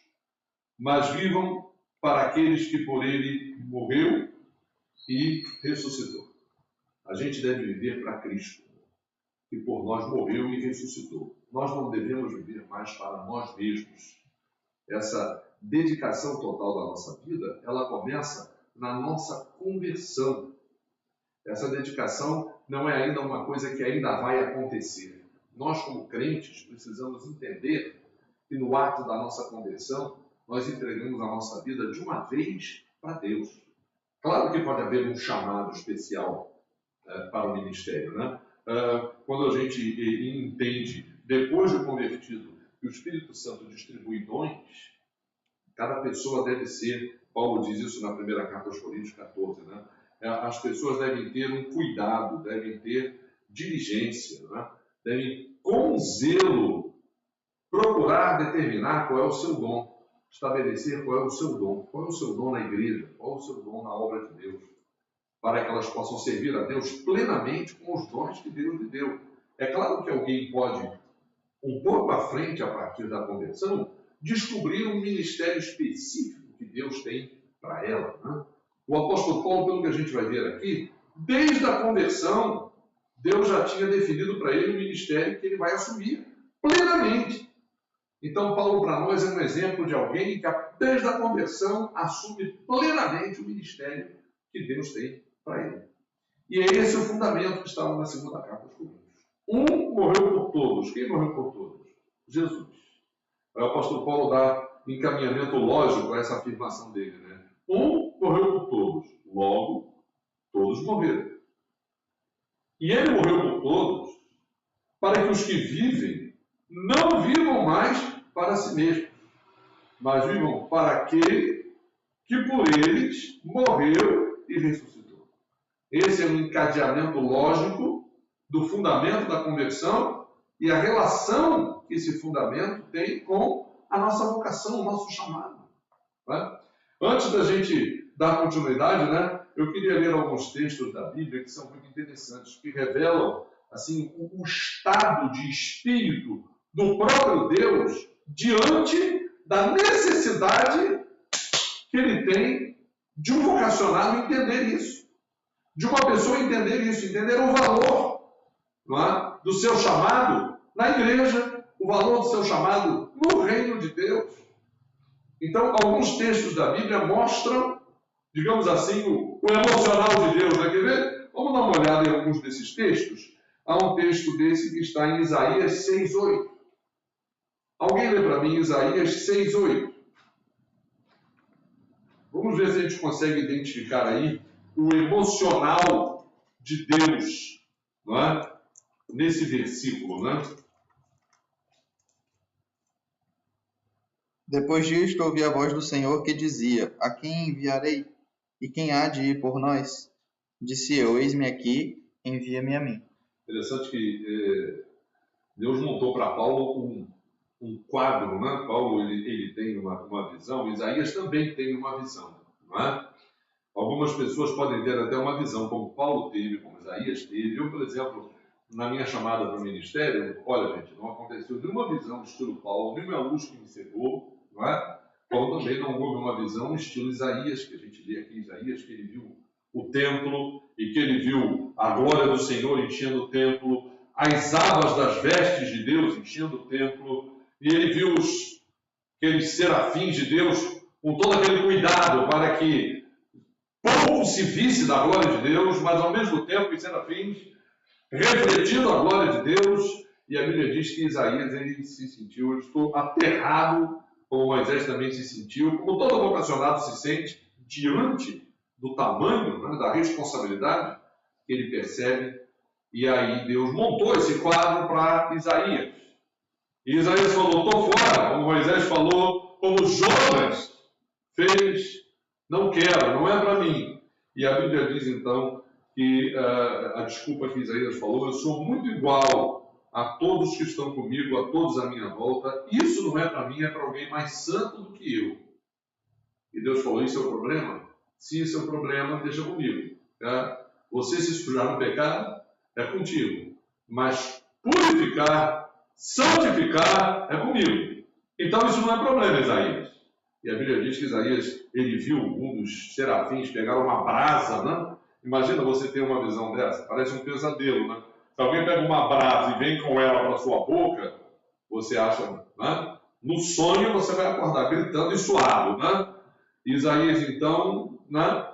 mas vivam para aqueles que por ele morreu e ressuscitou. A gente deve viver para Cristo, que por nós morreu e ressuscitou. Nós não devemos viver mais para nós mesmos. Essa dedicação total da nossa vida, ela começa na nossa conversão. Essa dedicação não é ainda uma coisa que ainda vai acontecer. Nós, como crentes, precisamos entender que no ato da nossa conversão, nós entregamos a nossa vida de uma vez para Deus. Claro que pode haver um chamado especial para o ministério, né? Quando a gente entende, depois de convertido, que o Espírito Santo distribui dons, cada pessoa deve ser, Paulo diz isso na primeira carta aos Coríntios 14, né? As pessoas devem ter um cuidado, devem ter diligência, né? Devem, com zelo, procurar determinar qual é o seu dom, estabelecer qual é o seu dom na igreja, qual é o seu dom na obra de Deus, para que elas possam servir a Deus plenamente com os dons que Deus lhe deu. É claro que alguém pode, um pouco à frente, a partir da conversão, descobrir um ministério específico que Deus tem para ela, né? O apóstolo Paulo, pelo que a gente vai ver aqui, desde a conversão, Deus já tinha definido para ele o ministério que ele vai assumir plenamente. Então, Paulo, para nós, é um exemplo de alguém que, desde a conversão, assume plenamente o ministério que Deus tem para ele. E é esse o fundamento que estava na segunda carta aos Coríntios. Um morreu por todos. Quem morreu por todos? Jesus. O apóstolo Paulo dá encaminhamento lógico a essa afirmação dele, né? Um morreu por todos. Logo, todos morreram. E ele morreu por todos para que os que vivem não vivam mais para si mesmos, mas vivam para aquele que por eles morreu e ressuscitou. Esse é um encadeamento lógico do fundamento da conversão e a relação que esse fundamento tem com a nossa vocação, o nosso chamado. Né? Antes da gente dar continuidade, né, eu queria ler alguns textos da Bíblia que são muito interessantes, que revelam assim, o estado de espírito do próprio Deus diante da necessidade que ele tem de um vocacionado entender isso, de uma pessoa entender isso, entender o valor, não é, do seu chamado na igreja, o valor do seu chamado no reino de Deus. Então, alguns textos da Bíblia mostram, digamos assim, o emocional de Deus. Né? Quer ver? Vamos dar uma olhada em alguns desses textos. Há um texto desse que está em Isaías 6:8. Alguém lê para mim Isaías 6:8. Vamos ver se a gente consegue identificar aí o emocional de Deus, não é? Nesse versículo, né? Depois disto ouvi a voz do Senhor que dizia: A quem enviarei? E quem há de ir por nós? Disse eu: Eis-me aqui, envia-me a mim. Interessante que Deus montou para Paulo um quadro, né? Paulo ele tem uma visão, Isaías também tem uma visão, não é? Algumas pessoas podem ter até uma visão como Paulo teve, como Isaías teve. Eu, por exemplo, na minha chamada para o ministério, olha, gente, não aconteceu nenhuma visão estilo Paulo, nenhuma luz que me cegou, não é? Paulo também não houve uma visão estilo Isaías, que a gente lê aqui em Isaías, que ele viu o templo e que ele viu a glória do Senhor enchendo o templo, as abas das vestes de Deus enchendo o templo, e ele viu aqueles serafins de Deus com todo aquele cuidado para que pouco se visse da glória de Deus, mas ao mesmo tempo os serafins refletindo a glória de Deus. E a Bíblia diz que Isaías ele se sentiu, eu estou aterrado, como Moisés também se sentiu, como todo vocacionado se sente diante do tamanho, né, da responsabilidade que ele percebe. E aí Deus montou esse quadro para Isaías. E Isaías falou: estou fora, como Moisés falou, como Jonas fez, não quero, não é para mim. E a Bíblia diz então que a desculpa que Isaías falou: eu sou muito igual a todos que estão comigo, a todos à minha volta. Isso não é para mim, é para alguém mais santo do que eu. E Deus falou: isso é o problema? Se isso é o problema, deixa comigo. Tá? Você se sujar no pecado, é contigo. Mas purificar, santificar, é comigo. Então isso não é problema, Isaías. E a Bíblia diz que Isaías, ele viu um dos serafins pegar uma brasa, né? Imagina você ter uma visão dessa, parece um pesadelo, né? Se alguém pega uma brasa e vem com ela para sua boca, você acha, né? No sonho você vai acordar gritando e suado, né? Isaías, então, né?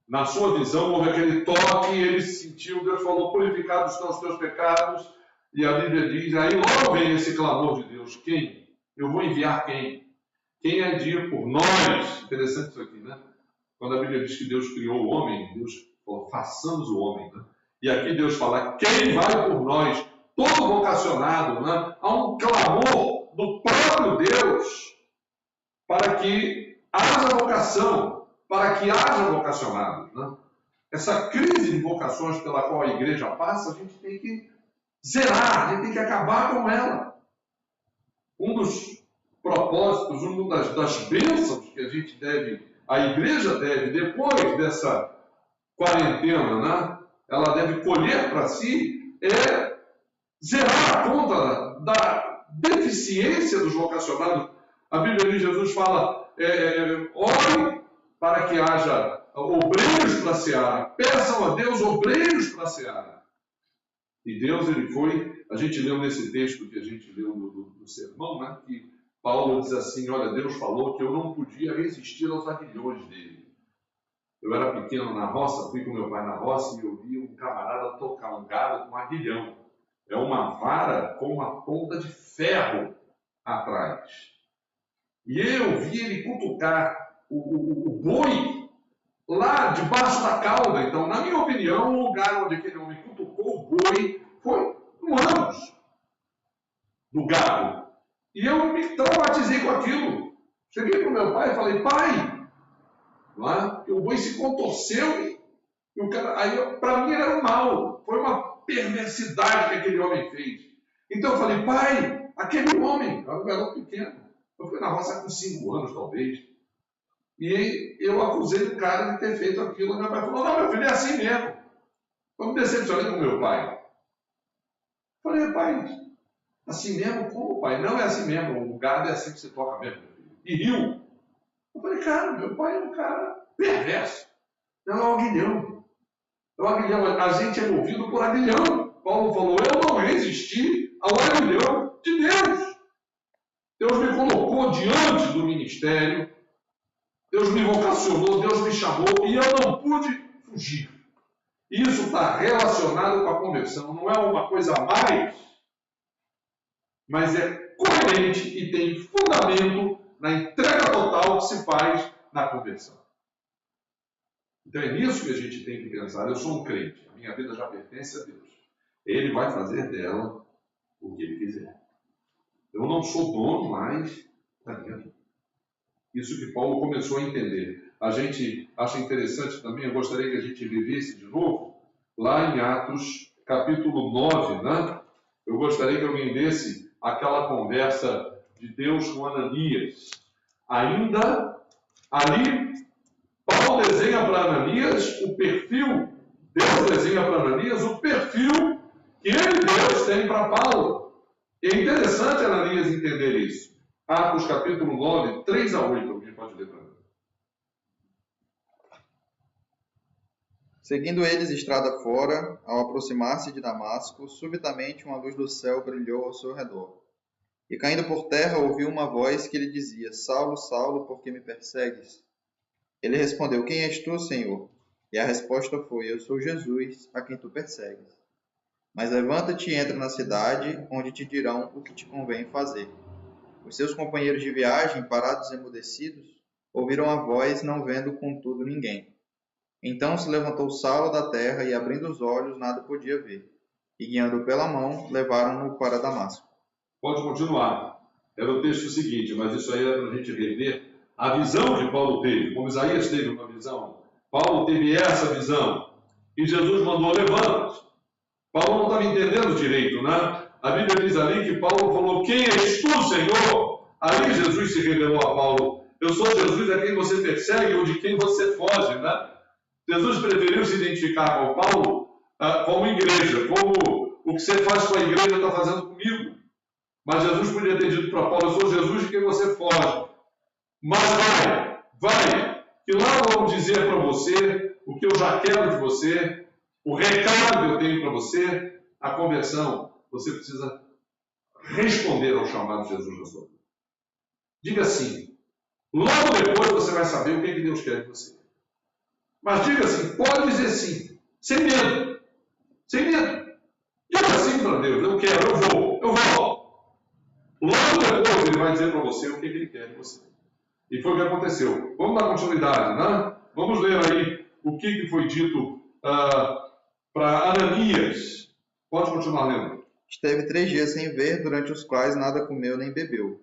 Na sua visão, houve aquele toque, ele sentiu, Deus falou, purificados estão os teus pecados, e a Bíblia diz, aí logo vem esse clamor de Deus, quem? Eu vou enviar quem? Quem há de ir por nós? Interessante isso aqui, né? Quando a Bíblia diz que Deus criou o homem, Deus falou, façamos o homem, né? E aqui Deus fala, quem vai por nós? Todo vocacionado, né? Há um clamor do próprio Deus para que haja vocação, para que haja vocacionados, né? Essa crise de vocações pela qual a igreja passa, a gente tem que zerar, a gente tem que acabar com ela. Um dos propósitos, uma das bênçãos que a igreja deve, depois dessa quarentena, né? Ela deve colher para si, é zerar a conta da deficiência dos vocacionados. A Bíblia de Jesus fala, ore para que haja obreiros para a seara, peçam a Deus obreiros para a seara. E Deus, a gente leu nesse texto que a gente leu do sermão, né, que Paulo diz assim, olha, Deus falou que eu não podia resistir aos aguilhões dele. Eu era pequeno na roça, fui com meu pai na roça e eu vi um camarada tocar um gado com um aguilhão. É uma vara com uma ponta de ferro atrás. E eu vi ele cutucar o boi lá debaixo da cauda. Então, na minha opinião, o lugar onde aquele homem cutucou o boi foi no ânus do gado. E eu me traumatizei com aquilo. Cheguei para o meu pai e falei, pai, não é? O boi se contorceu e o cara, aí para mim era um mal. Foi uma perversidade que aquele homem fez. Então eu falei, pai, aquele homem, era um garoto pequeno. Eu fui na roça com 5 anos, talvez. E eu acusei o cara de ter feito aquilo. Meu pai falou, não, meu filho, é assim mesmo. Eu me decepcionei com meu pai. Falei, pai, assim mesmo? Como, pai? Não é assim mesmo. O gado é assim que se toca mesmo, meu filho. E riu. Eu falei, cara, meu pai é um cara perverso. Não, é um aguilhão. É um aguilhão. A gente é movido por aguilhão. Paulo falou, eu não resisti ao aguilhão de Deus. Deus me colocou diante do ministério. Deus me vocacionou, Deus me chamou e eu não pude fugir. Isso está relacionado com a conversão. Não é uma coisa a mais, mas é coerente e tem fundamento na entrega total que se faz na conversão. Então é nisso que a gente tem que pensar. Eu sou um crente, a minha vida já pertence a Deus. Ele vai fazer dela o que Ele quiser. Eu não sou dono mais da minha vida. Isso que Paulo começou a entender. A gente acha interessante também, eu gostaria que a gente vivesse de novo, lá em Atos, capítulo 9, né? Eu gostaria que alguém desse aquela conversa de Deus com Ananias. Ainda ali, Paulo desenha para Ananias o perfil, Deus desenha para Ananias o perfil que Deus tem para Paulo. E é interessante Ananias entender isso. Atos capítulo 9, 3 a 8, alguém pode ler para mim. Seguindo eles estrada fora, ao aproximar-se de Damasco, subitamente uma luz do céu brilhou ao seu redor. E caindo por terra, ouviu uma voz que lhe dizia, Saulo, Saulo, por que me persegues? Ele respondeu, quem és tu, Senhor? E a resposta foi, eu sou Jesus, a quem tu persegues. Mas levanta-te e entra na cidade, onde te dirão o que te convém fazer. Os seus companheiros de viagem, parados e emudecidos, ouviram a voz, não vendo, contudo, ninguém. Então se levantou Saulo da terra e, abrindo os olhos, nada podia ver. E, guiando-o pela mão, levaram-no para Damasco. Pode continuar. Era o texto seguinte, mas isso aí era para a gente rever a visão que Paulo teve. Como Isaías teve uma visão, Paulo teve essa visão. E Jesus mandou, levanta-te. Paulo não estava entendendo direito, né? A Bíblia diz ali que Paulo falou, quem és tu, Senhor? Ali Jesus se revelou a Paulo. Eu sou Jesus a quem você persegue ou de quem você foge, né? Jesus preferiu se identificar com Paulo como igreja, como o que você faz com a igreja está fazendo comigo. Mas Jesus podia ter dito para Paulo, eu sou Jesus de quem você foge. Mas vai, que logo eu vou dizer para você o que eu já quero de você, o recado que eu tenho para você, a conversão. Você precisa responder ao chamado de Jesus na sua vida. Diga sim. Logo depois você vai saber o que Deus quer de você. Mas diga sim, pode dizer sim, sem medo. Sem medo. Diga sim para Deus, eu quero, eu vou. Logo depois ele vai dizer para você o que ele quer de você. E foi o que aconteceu. Vamos dar continuidade, né? Vamos ler aí o que foi dito para Ananias. Pode continuar lendo. Esteve 3 dias sem ver, durante os quais nada comeu nem bebeu.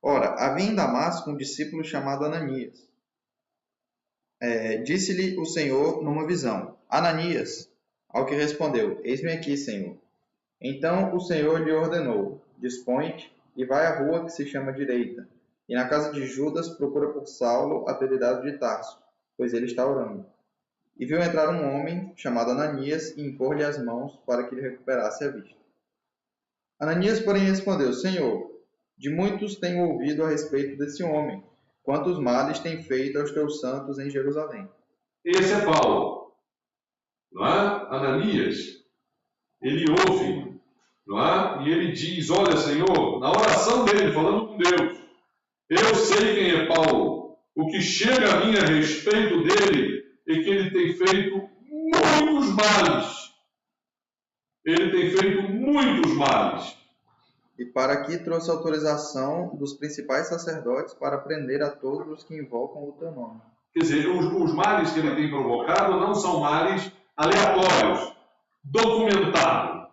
Ora, havia em Damasco um discípulo chamado Ananias. Disse-lhe o Senhor numa visão: Ananias. Ao que respondeu: Eis-me aqui, Senhor. Então o Senhor lhe ordenou: Dispõe-te e vai à rua que se chama Direita, e na casa de Judas procura por Saulo, apelidado de Tarso, pois ele está orando. E viu entrar um homem chamado Ananias e impor-lhe as mãos para que lhe recuperasse a vista. Ananias, porém, respondeu: Senhor, de muitos tenho ouvido a respeito desse homem, quantos males tem feito aos teus santos em Jerusalém. Esse é Paulo, não é? Ananias, ele ouve, não é? E ele diz: olha, Senhor, na oração dele, falando com Deus, eu sei quem é Paulo. O que chega a mim a respeito dele é que ele tem feito muitos males. Ele tem feito muitos males. E para aqui trouxe autorização dos principais sacerdotes para prender a todos os que invocam o teu nome. Quer dizer, os males que ele tem provocado não são males aleatórios, documentados.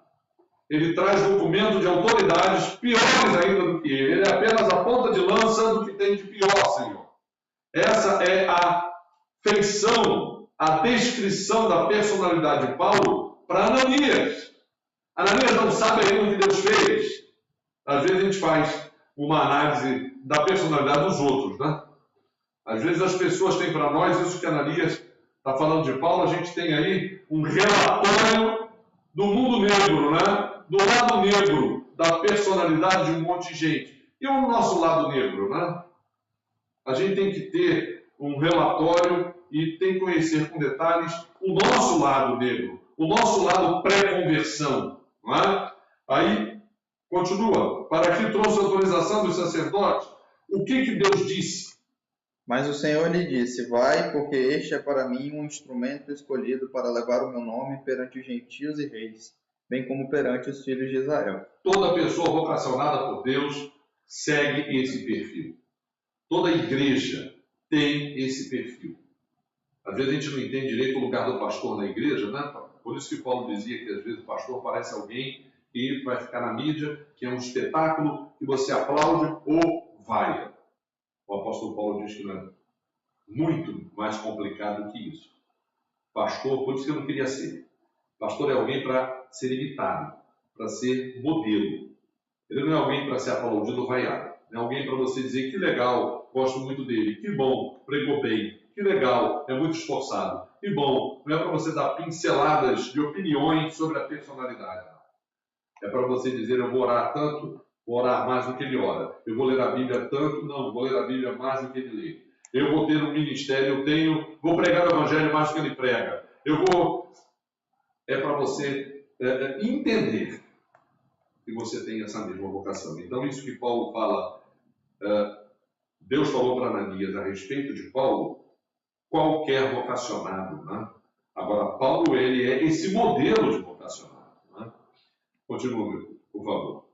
Ele traz documentos de autoridades piores ainda do que ele. Ele é apenas a ponta de lança do que tem de pior, Senhor. Essa é a feição, a descrição da personalidade de Paulo para Ananias. Ananias não sabe ainda o que Deus fez. Às vezes a gente faz uma análise da personalidade dos outros, né? Às vezes as pessoas têm para nós, isso que Ananias está falando de Paulo, a gente tem aí um relatório do mundo negro, né? Do lado negro da personalidade de um monte de gente. E o nosso lado negro, né? A gente tem que ter um relatório e tem que conhecer com detalhes o nosso lado negro, o nosso lado pré-conversão, não é? Aí, continua. Para que trouxe a autorização dos sacerdotes? O que Deus disse? Mas o Senhor lhe disse: Vai, porque este é para mim um instrumento escolhido para levar o meu nome perante os gentios e reis, bem como perante os filhos de Israel. Toda pessoa vocacionada por Deus segue esse perfil. Toda igreja tem esse perfil. Às vezes a gente não entende direito o lugar do pastor na igreja, né? Por isso que Paulo dizia que às vezes o pastor parece alguém que vai ficar na mídia, que é um espetáculo que você aplaude ou vai. O apóstolo Paulo diz que não é muito mais complicado do que isso. Pastor, por isso que eu não queria ser. Pastor é alguém para ser imitado, para ser modelo. Ele não é alguém para ser aplaudido ou vaiado. É alguém para você dizer: que legal, gosto muito dele, que bom, pregou bem, que legal, é muito esforçado, que bom. Não é para você dar pinceladas de opiniões sobre a personalidade. É para você dizer: eu vou orar tanto, vou orar mais do que ele ora. Eu vou ler a Bíblia tanto, não, vou ler a Bíblia mais do que ele lê. Eu vou ter um ministério, vou pregar o Evangelho mais do que ele prega. É para você entender que você tem essa mesma vocação. Então, isso que Paulo fala, Deus falou para Ananias a respeito de Paulo, qualquer vocacionado, né? Agora, Paulo, ele é esse modelo de vocacionado, né? Continue, por favor.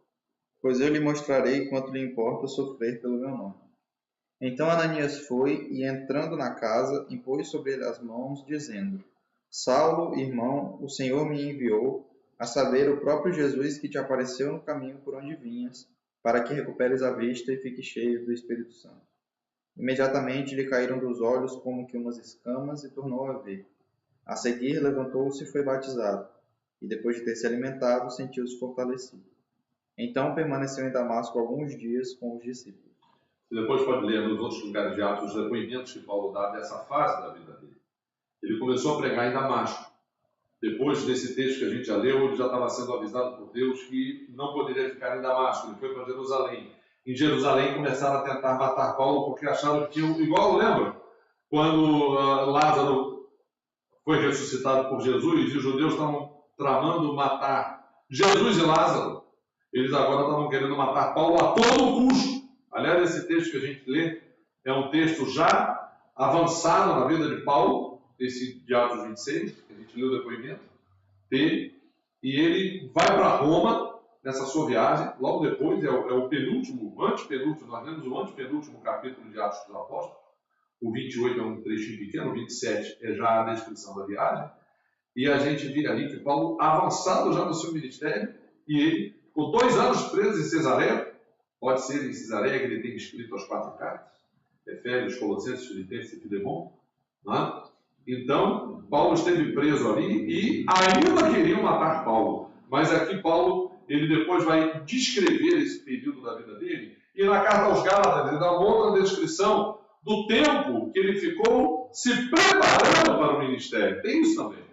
Pois eu lhe mostrarei quanto lhe importa sofrer pelo meu nome. Então Ananias foi e, entrando na casa, impôs sobre ele as mãos, dizendo: Saulo, irmão, o Senhor me enviou, a saber, o próprio Jesus que te apareceu no caminho por onde vinhas, para que recuperes a vista e fiques cheio do Espírito Santo. Imediatamente lhe caíram dos olhos como que umas escamas e tornou a ver. A seguir levantou-se e foi batizado, e depois de ter se alimentado, sentiu-se fortalecido. Então permaneceu em Damasco alguns dias com os discípulos. Você depois pode ler nos outros lugares de Atos os depoimentos que Paulo dá dessa fase da vida dele. Ele começou a pregar em Damasco. Depois desse texto que a gente já leu, ele já estava sendo avisado por Deus que não poderia ficar em Damasco. Ele foi para Jerusalém. em Jerusalém começaram a tentar matar Paulo porque acharam que, igual lembra, quando Lázaro foi ressuscitado por Jesus e os judeus estavam tramando matar Jesus e Lázaro, eles agora estavam querendo matar Paulo a todo custo. Aliás, esse texto que a gente lê é um texto já avançado na vida de Paulo, esse de Atos 26, que a gente leu o depoimento dele, e ele vai para Roma nessa sua viagem. Logo depois é o penúltimo, antepenúltimo, nós lemos o antepenúltimo capítulo de Atos dos Apóstolos. O 28 é um trechinho pequeno, o 27 é já a descrição da viagem. E a gente vê ali que Paulo, avançado já no seu ministério, e ele ficou 2 anos preso em Cesareia. Pode ser em Cesareia que ele tenha escrito as 4 cartas: Efésios, Colossenses, Filipenses e Filemão. Né? Então, Paulo esteve preso ali e ainda queriam matar Paulo. Mas aqui Paulo, ele depois vai descrever esse período da vida dele. E na carta aos Gálatas, ele dá uma outra descrição do tempo que ele ficou se preparando para o ministério. Tem isso também.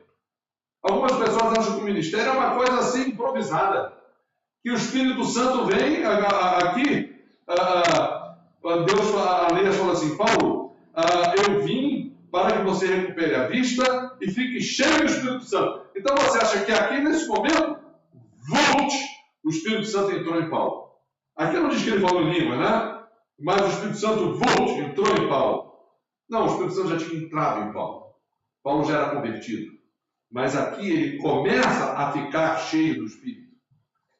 Algumas pessoas acham que o ministério é uma coisa assim improvisada. Que o Espírito Santo vem aqui, Deus, Aliás, fala assim: Paulo, eu vim para que você recupere a vista e fique cheio do Espírito Santo. Então você acha que aqui nesse momento, o Espírito Santo entrou em Paulo. Aqui não diz que ele falou em língua, né? Mas o Espírito Santo entrou em Paulo. Não, o Espírito Santo já tinha entrado em Paulo. Paulo já era convertido. Mas aqui ele começa a ficar cheio do Espírito.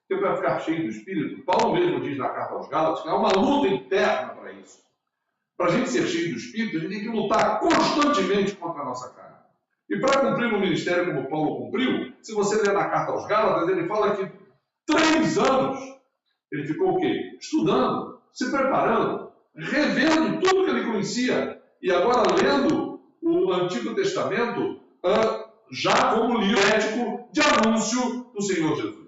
Porque para ficar cheio do Espírito, Paulo mesmo diz na carta aos Gálatas que há uma luta interna para isso. Para a gente ser cheio do Espírito, a gente tem que lutar constantemente contra a nossa carne. E para cumprir o ministério como Paulo cumpriu, se você ler na carta aos Gálatas, ele fala que 3 anos ele ficou o quê? Estudando, se preparando, revendo tudo que ele conhecia e agora lendo o Antigo Testamento já como livro ético de anúncio do Senhor Jesus.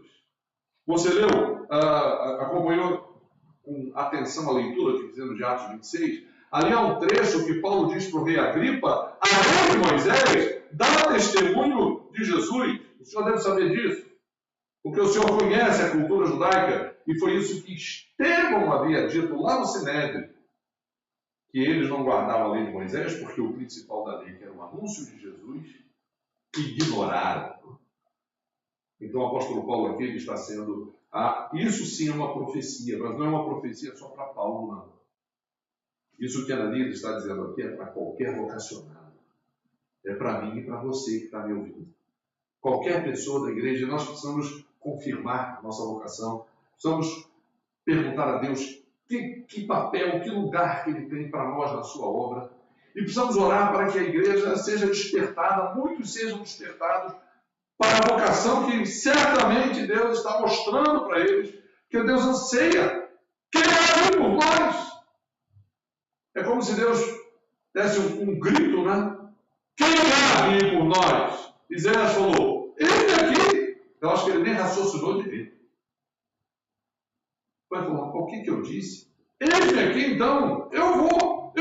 Você leu, acompanhou com atenção a leitura que fizemos de Atos 26? Ali há um trecho que Paulo diz para o rei Agripa: a lei de Moisés dá testemunho de Jesus. O senhor deve saber disso, porque o senhor conhece a cultura judaica, e foi isso que Estevão havia dito lá no Sinédrio, que eles não guardavam a lei de Moisés, porque o principal da lei, que era o anúncio de Jesus, ignoraram. Então o apóstolo Paulo aqui ele está sendo... isso sim é uma profecia, mas não é uma profecia só para Paulo, não. Isso que a Ananias está dizendo aqui é para qualquer vocacionado. É para mim e para você que está me ouvindo. Qualquer pessoa da igreja, nós precisamos confirmar nossa vocação, precisamos perguntar a Deus que papel, que lugar que Ele tem para nós na sua obra. E precisamos orar para que a igreja seja despertada, muitos sejam despertados para a vocação que certamente Deus está mostrando para eles, que Deus anseia, que Ele agir por nós. É como se Deus desse um grito, né? Quem vai vir por nós? Isaías falou, ele aqui. Eu acho que ele nem raciocinou direito. Vai falar, o que eu disse? Ele aqui, então, eu vou.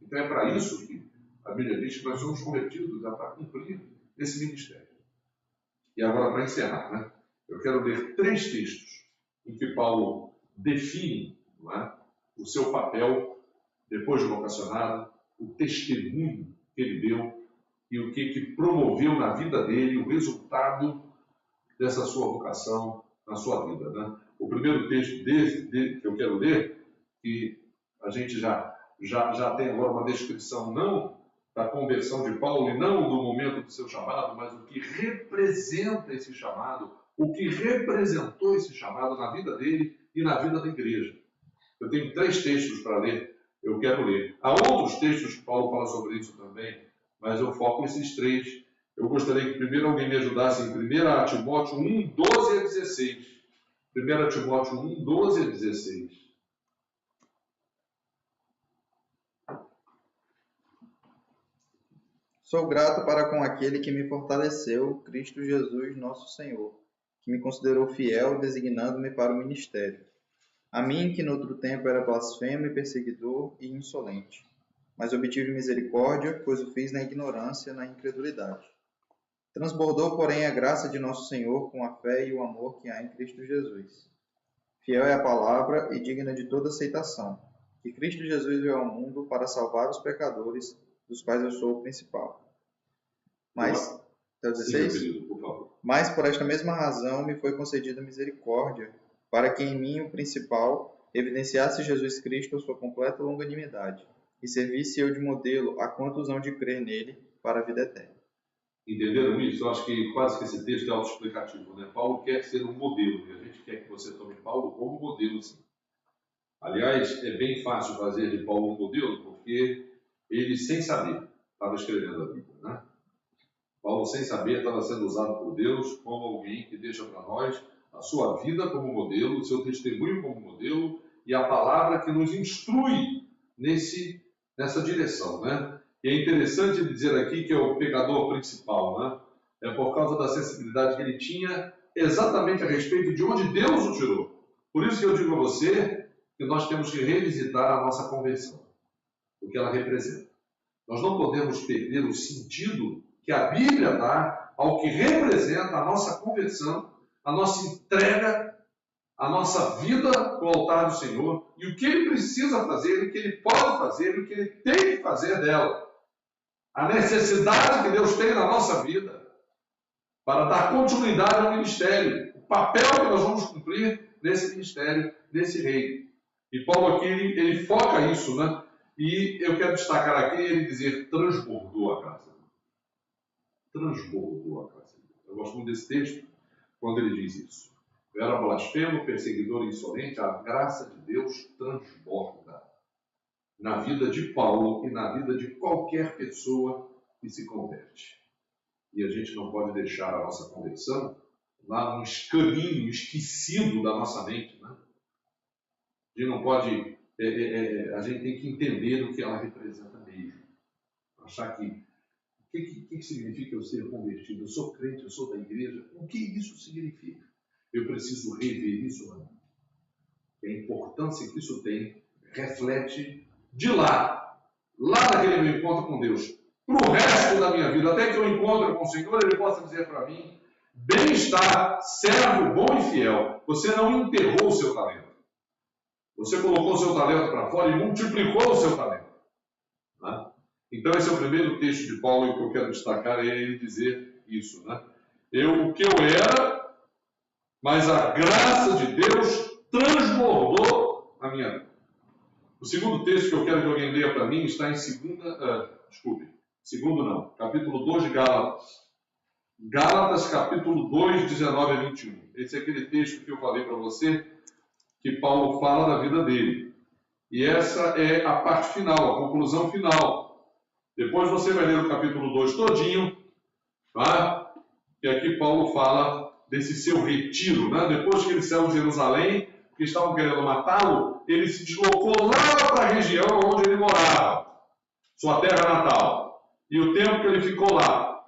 Então é para isso que a Bíblia diz que nós somos convertidos para cumprir esse ministério. E agora, para encerrar, né? Eu quero ler 3 textos em que Paulo define, não é, o seu papel depois de vocacionado, o testemunho que ele deu e o que promoveu na vida dele, o resultado dessa sua vocação na sua vida. Né? O primeiro texto que eu quero ler, que a gente já tem agora uma descrição não da conversão de Paulo e não do momento do seu chamado, mas o que representa esse chamado, o que representou esse chamado na vida dele e na vida da igreja. Eu tenho 3 textos para ler, eu quero ler. Há outros textos que Paulo fala sobre isso também, mas eu foco nesses 3. Eu gostaria que primeiro alguém me ajudasse em 1 Timóteo 1, 12 a 16. 1 Timóteo 1, 12 a 16. Sou grato para com aquele que me fortaleceu, Cristo Jesus, nosso Senhor, que me considerou fiel, designando-me para o ministério. A mim, que noutro tempo era blasfemo e perseguidor e insolente, mas obtive misericórdia, pois o fiz na ignorância, na incredulidade. Transbordou, porém, a graça de nosso Senhor com a fé e o amor que há em Cristo Jesus. fiel é a palavra e digna de toda aceitação, que Cristo Jesus veio ao mundo para salvar os pecadores, dos quais eu sou o principal. Mas, até o 16? Sim, meu querido, por favor. Mas por esta mesma razão me foi concedida misericórdia, para que em mim, o principal, evidenciasse Jesus Cristo a sua completa longanimidade, e servisse eu de modelo a quantos hão de crer nele para a vida eterna. Entenderam isso? Eu acho que quase que esse texto é autoexplicativo, né? Paulo quer ser um modelo, e a gente quer que você tome Paulo como modelo, sim. Aliás, é bem fácil fazer de Paulo um modelo, porque ele, sem saber, estava escrevendo a Bíblia, né? Paulo, sem saber, estava sendo usado por Deus como alguém que deixa para nós a sua vida como modelo, o seu testemunho como modelo e a palavra que nos instrui nessa direção, né? E é interessante ele dizer aqui que é o pecador principal, né? É por causa da sensibilidade que ele tinha exatamente a respeito de onde Deus o tirou. Por isso que eu digo a você que nós temos que revisitar a nossa conversão, o que ela representa. Nós não podemos perder o sentido que a Bíblia dá ao que representa a nossa conversão, a nossa entrega, a nossa vida no altar do Senhor, e o que Ele precisa fazer, o que Ele pode fazer, o que Ele tem que fazer dela. A necessidade que Deus tem na nossa vida para dar continuidade ao ministério, o papel que nós vamos cumprir nesse ministério, nesse reino. E Paulo aqui, ele foca isso, né? E eu quero destacar aqui ele dizer, transbordou a graça. Transbordou a graça. Eu gosto muito desse texto, quando ele diz isso. Eu era blasfemo, perseguidor e insolente, a graça de Deus transborda na vida de Paulo e na vida de qualquer pessoa que se converte. E a gente não pode deixar a nossa conversão lá num caminho esquecido da nossa mente, né? A gente não pode, a gente tem que entender o que ela representa mesmo. Achar que, o que significa eu ser convertido? Eu sou crente, eu sou da igreja. O que isso significa? Eu preciso rever isso na minha vida. A importância que isso tem reflete de lá daquele meu encontro com Deus, para o resto da minha vida, até que eu encontre com o Senhor, Ele possa dizer para mim, bem-estar, servo bom e fiel. Você não enterrou o seu talento. Você colocou o seu talento para fora e multiplicou o seu talento. Né? Então esse é o primeiro texto de Paulo e o que eu quero destacar é ele dizer isso. Né? O que eu era, mas a graça de Deus transbordou a minha vida. O segundo texto que eu quero que alguém leia para mim está em capítulo 2 de Gálatas. Gálatas, capítulo 2, 19 a 21. Esse é aquele texto que eu falei para você, que Paulo fala da vida dele. E essa é a parte final, a conclusão final. Depois você vai ler o capítulo 2 todinho, tá? E aqui Paulo fala desse seu retiro, né? Depois que ele saiu de Jerusalém, que estavam querendo matá-lo, ele se deslocou lá para a região onde ele morava, sua terra natal. E o tempo que ele ficou lá.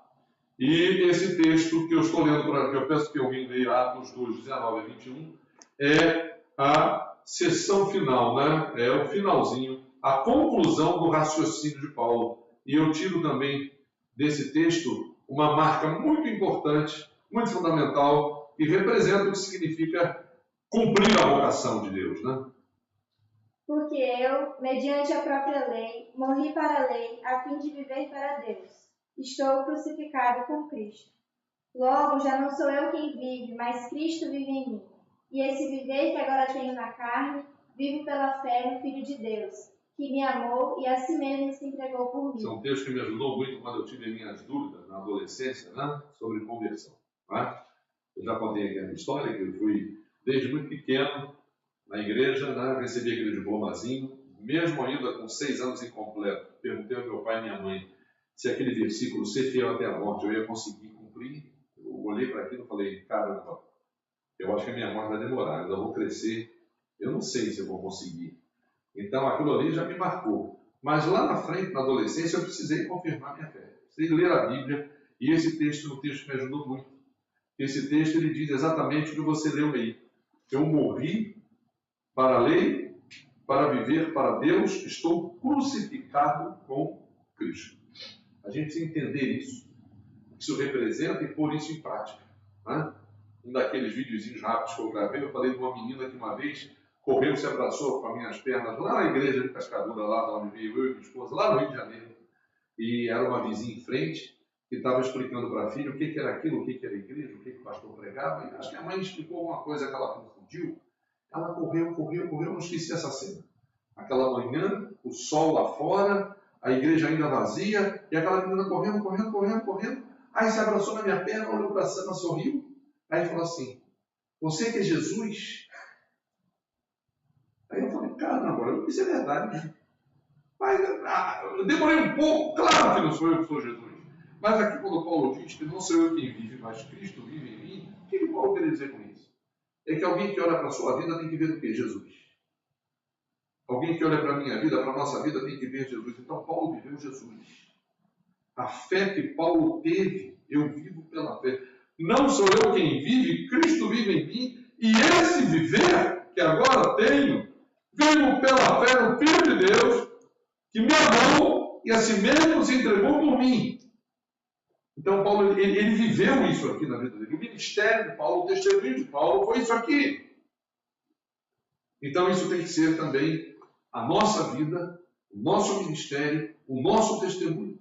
E esse texto que eu estou lendo, que eu peço que alguém leia, Atos 2, 19 a 21, é a sessão final, né? É o finalzinho, a conclusão do raciocínio de Paulo. E eu tiro também desse texto uma marca muito importante, muito fundamental, que representa o que significa cumprir a vocação de Deus, né? Porque eu, mediante a própria lei, morri para a lei, a fim de viver para Deus. Estou crucificado com Cristo. Logo, já não sou eu quem vive, mas Cristo vive em mim. E esse viver que agora tenho na carne, vivo pela fé no Filho de Deus, que me amou e a si mesmo se entregou por mim. Esse é um texto que me ajudou muito quando eu tive minhas dúvidas na adolescência, né? Sobre conversão. Né? Eu já contei aqui a minha história, que eu fui desde muito pequeno na igreja, né? Recebi aquele diplomazinho, mesmo ainda com 6 anos incompleto. Perguntei ao meu pai e minha mãe se aquele versículo, ser fiel até a morte, eu ia conseguir cumprir. Eu olhei para aquilo e falei, caramba, eu acho que a minha morte vai demorar, eu ainda vou crescer, eu não sei se eu vou conseguir. Então aquilo ali já me marcou. Mas lá na frente, na adolescência, eu precisei confirmar minha fé. Precisei ler a Bíblia, e esse texto é um texto que me ajudou muito. Esse texto ele diz exatamente o que você leu aí. Eu morri para a lei, para viver para Deus, estou crucificado com Cristo. A gente precisa entender isso, o que isso representa e pôr isso em prática. Né? um daqueles videozinhos rápidos que eu gravei, eu falei de uma menina que uma vez correu, se abraçou com as minhas pernas lá na igreja de Cascadura, lá de onde veio eu e minha esposa, lá no Rio de Janeiro. E era uma vizinha em frente que estava explicando para a filha o que era aquilo, o que era a igreja, o que o pastor pregava. E acho que a mãe explicou alguma coisa que ela confundiu. Ela correu, não esqueci essa cena. Aquela manhã, o sol lá fora, a igreja ainda vazia, e aquela menina correndo. Aí se abraçou na minha perna, olhou para cima, sorriu. Aí falou assim, você que é Jesus? Aí eu falei, caramba, isso é verdade, né? Mas eu demorei um pouco, claro que não sou eu que sou Jesus. Mas aqui quando Paulo diz que não sou eu quem vive, mas Cristo vive em mim, o que Paulo quer dizer com isso? É que alguém que olha para a sua vida tem que ver o que? Jesus. Alguém que olha para a minha vida, para a nossa vida, tem que ver Jesus. Então Paulo viveu Jesus. A fé que Paulo teve, eu vivo pela fé. Não sou eu quem vive, Cristo vive em mim. E esse viver que agora tenho, vivo pela fé no Filho de Deus, que me amou e a si mesmo se entregou por mim. Então Paulo, ele viveu isso aqui na vida dele. O ministério de Paulo, o testemunho de Paulo foi isso aqui. Então isso tem que ser também a nossa vida, o nosso ministério, o nosso testemunho.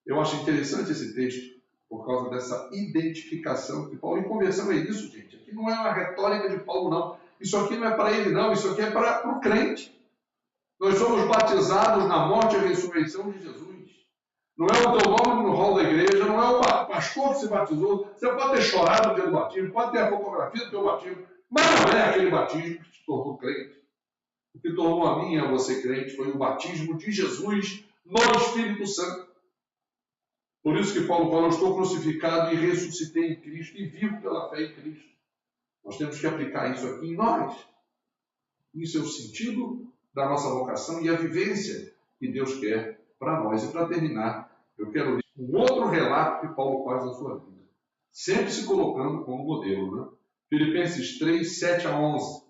Eu acho interessante esse texto por causa dessa identificação que Paulo, e conversão é isso, gente. Aqui não é uma retórica de Paulo, não. Isso aqui não é para ele, não. Isso aqui é para o crente. Nós somos batizados na morte e ressurreição de Jesus. Não é o teu nome no hall da igreja, não é o pastor que se batizou. Você pode ter chorado no dia do batismo, pode ter a fotografia do teu batismo, mas não é aquele batismo que te tornou crente. O que tornou a mim e a você crente foi o batismo de Jesus no Espírito Santo. Por isso que Paulo fala, eu estou crucificado e ressuscitei em Cristo e vivo pela fé em Cristo. Nós temos que aplicar isso aqui em nós. Isso é o sentido da nossa vocação e a vivência que Deus quer para nós. E para terminar, eu quero ler um outro relato que Paulo faz na sua vida, sempre se colocando como modelo, né? Filipenses 3, 7 a 11.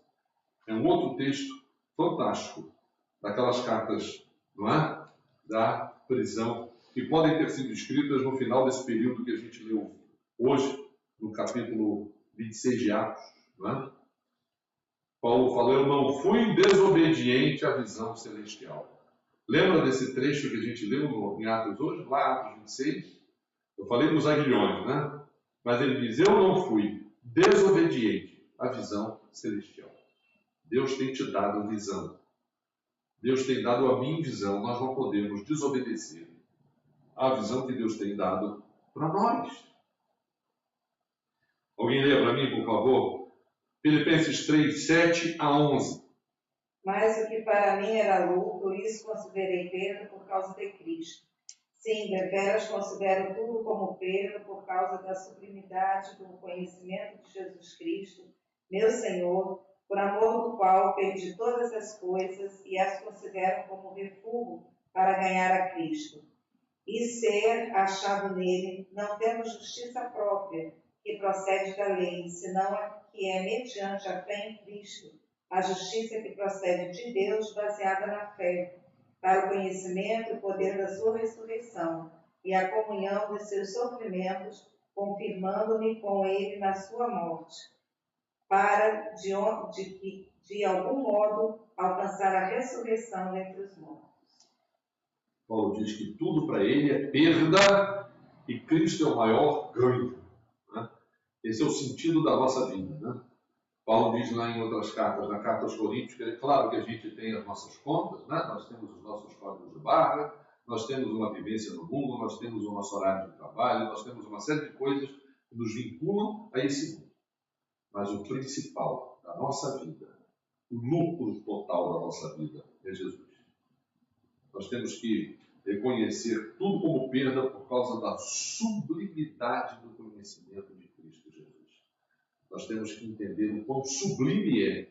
É um outro texto fantástico, daquelas cartas, não é? Da prisão, que podem ter sido escritas no final desse período que a gente leu hoje, no capítulo 26 de Atos, não é? Paulo falou, eu não fui desobediente à visão celestial. Lembra desse trecho que a gente leu em Atos hoje? Lá, Atos 26? Eu falei dos aguilhões, né? Mas ele diz, eu não fui desobediente à visão celestial. Deus tem te dado visão. Deus tem dado a mim visão. Nós não podemos desobedecer à visão que Deus tem dado para nós. Alguém lê para mim, por favor? Filipenses 3, 7 a 11. Mas o que para mim era lucro, isso considerei perda por causa de Cristo. Sim, deveras considero tudo como perda por causa da sublimidade do conhecimento de Jesus Cristo, meu Senhor, por amor do qual perdi todas as coisas e as considero como refúgio para ganhar a Cristo. E ser achado nele, não tendo justiça própria, que procede da lei, senão a que é mediante a fé em Cristo, a justiça que procede de Deus, baseada na fé, para o conhecimento e poder da sua ressurreição, e a comunhão de seus sofrimentos, confirmando-me com ele na sua morte, para, de algum modo, alcançar a ressurreição dentre os mortos. Paulo diz que tudo para ele é perda e Cristo é o maior ganho. Né? Esse é o sentido da nossa vida. Né? Paulo diz lá em outras cartas, na carta aos Coríntios, que é claro que a gente tem as nossas contas, né? Nós temos os nossos códigos de barra, nós temos uma vivência no mundo, nós temos o nosso horário de trabalho, nós temos uma série de coisas que nos vinculam a esse mundo. Mas o principal da nossa vida, o lucro total da nossa vida é Jesus. Nós temos que reconhecer tudo como perda por causa da sublimidade do conhecimento de Cristo Jesus. Nós temos que entender o quão sublime é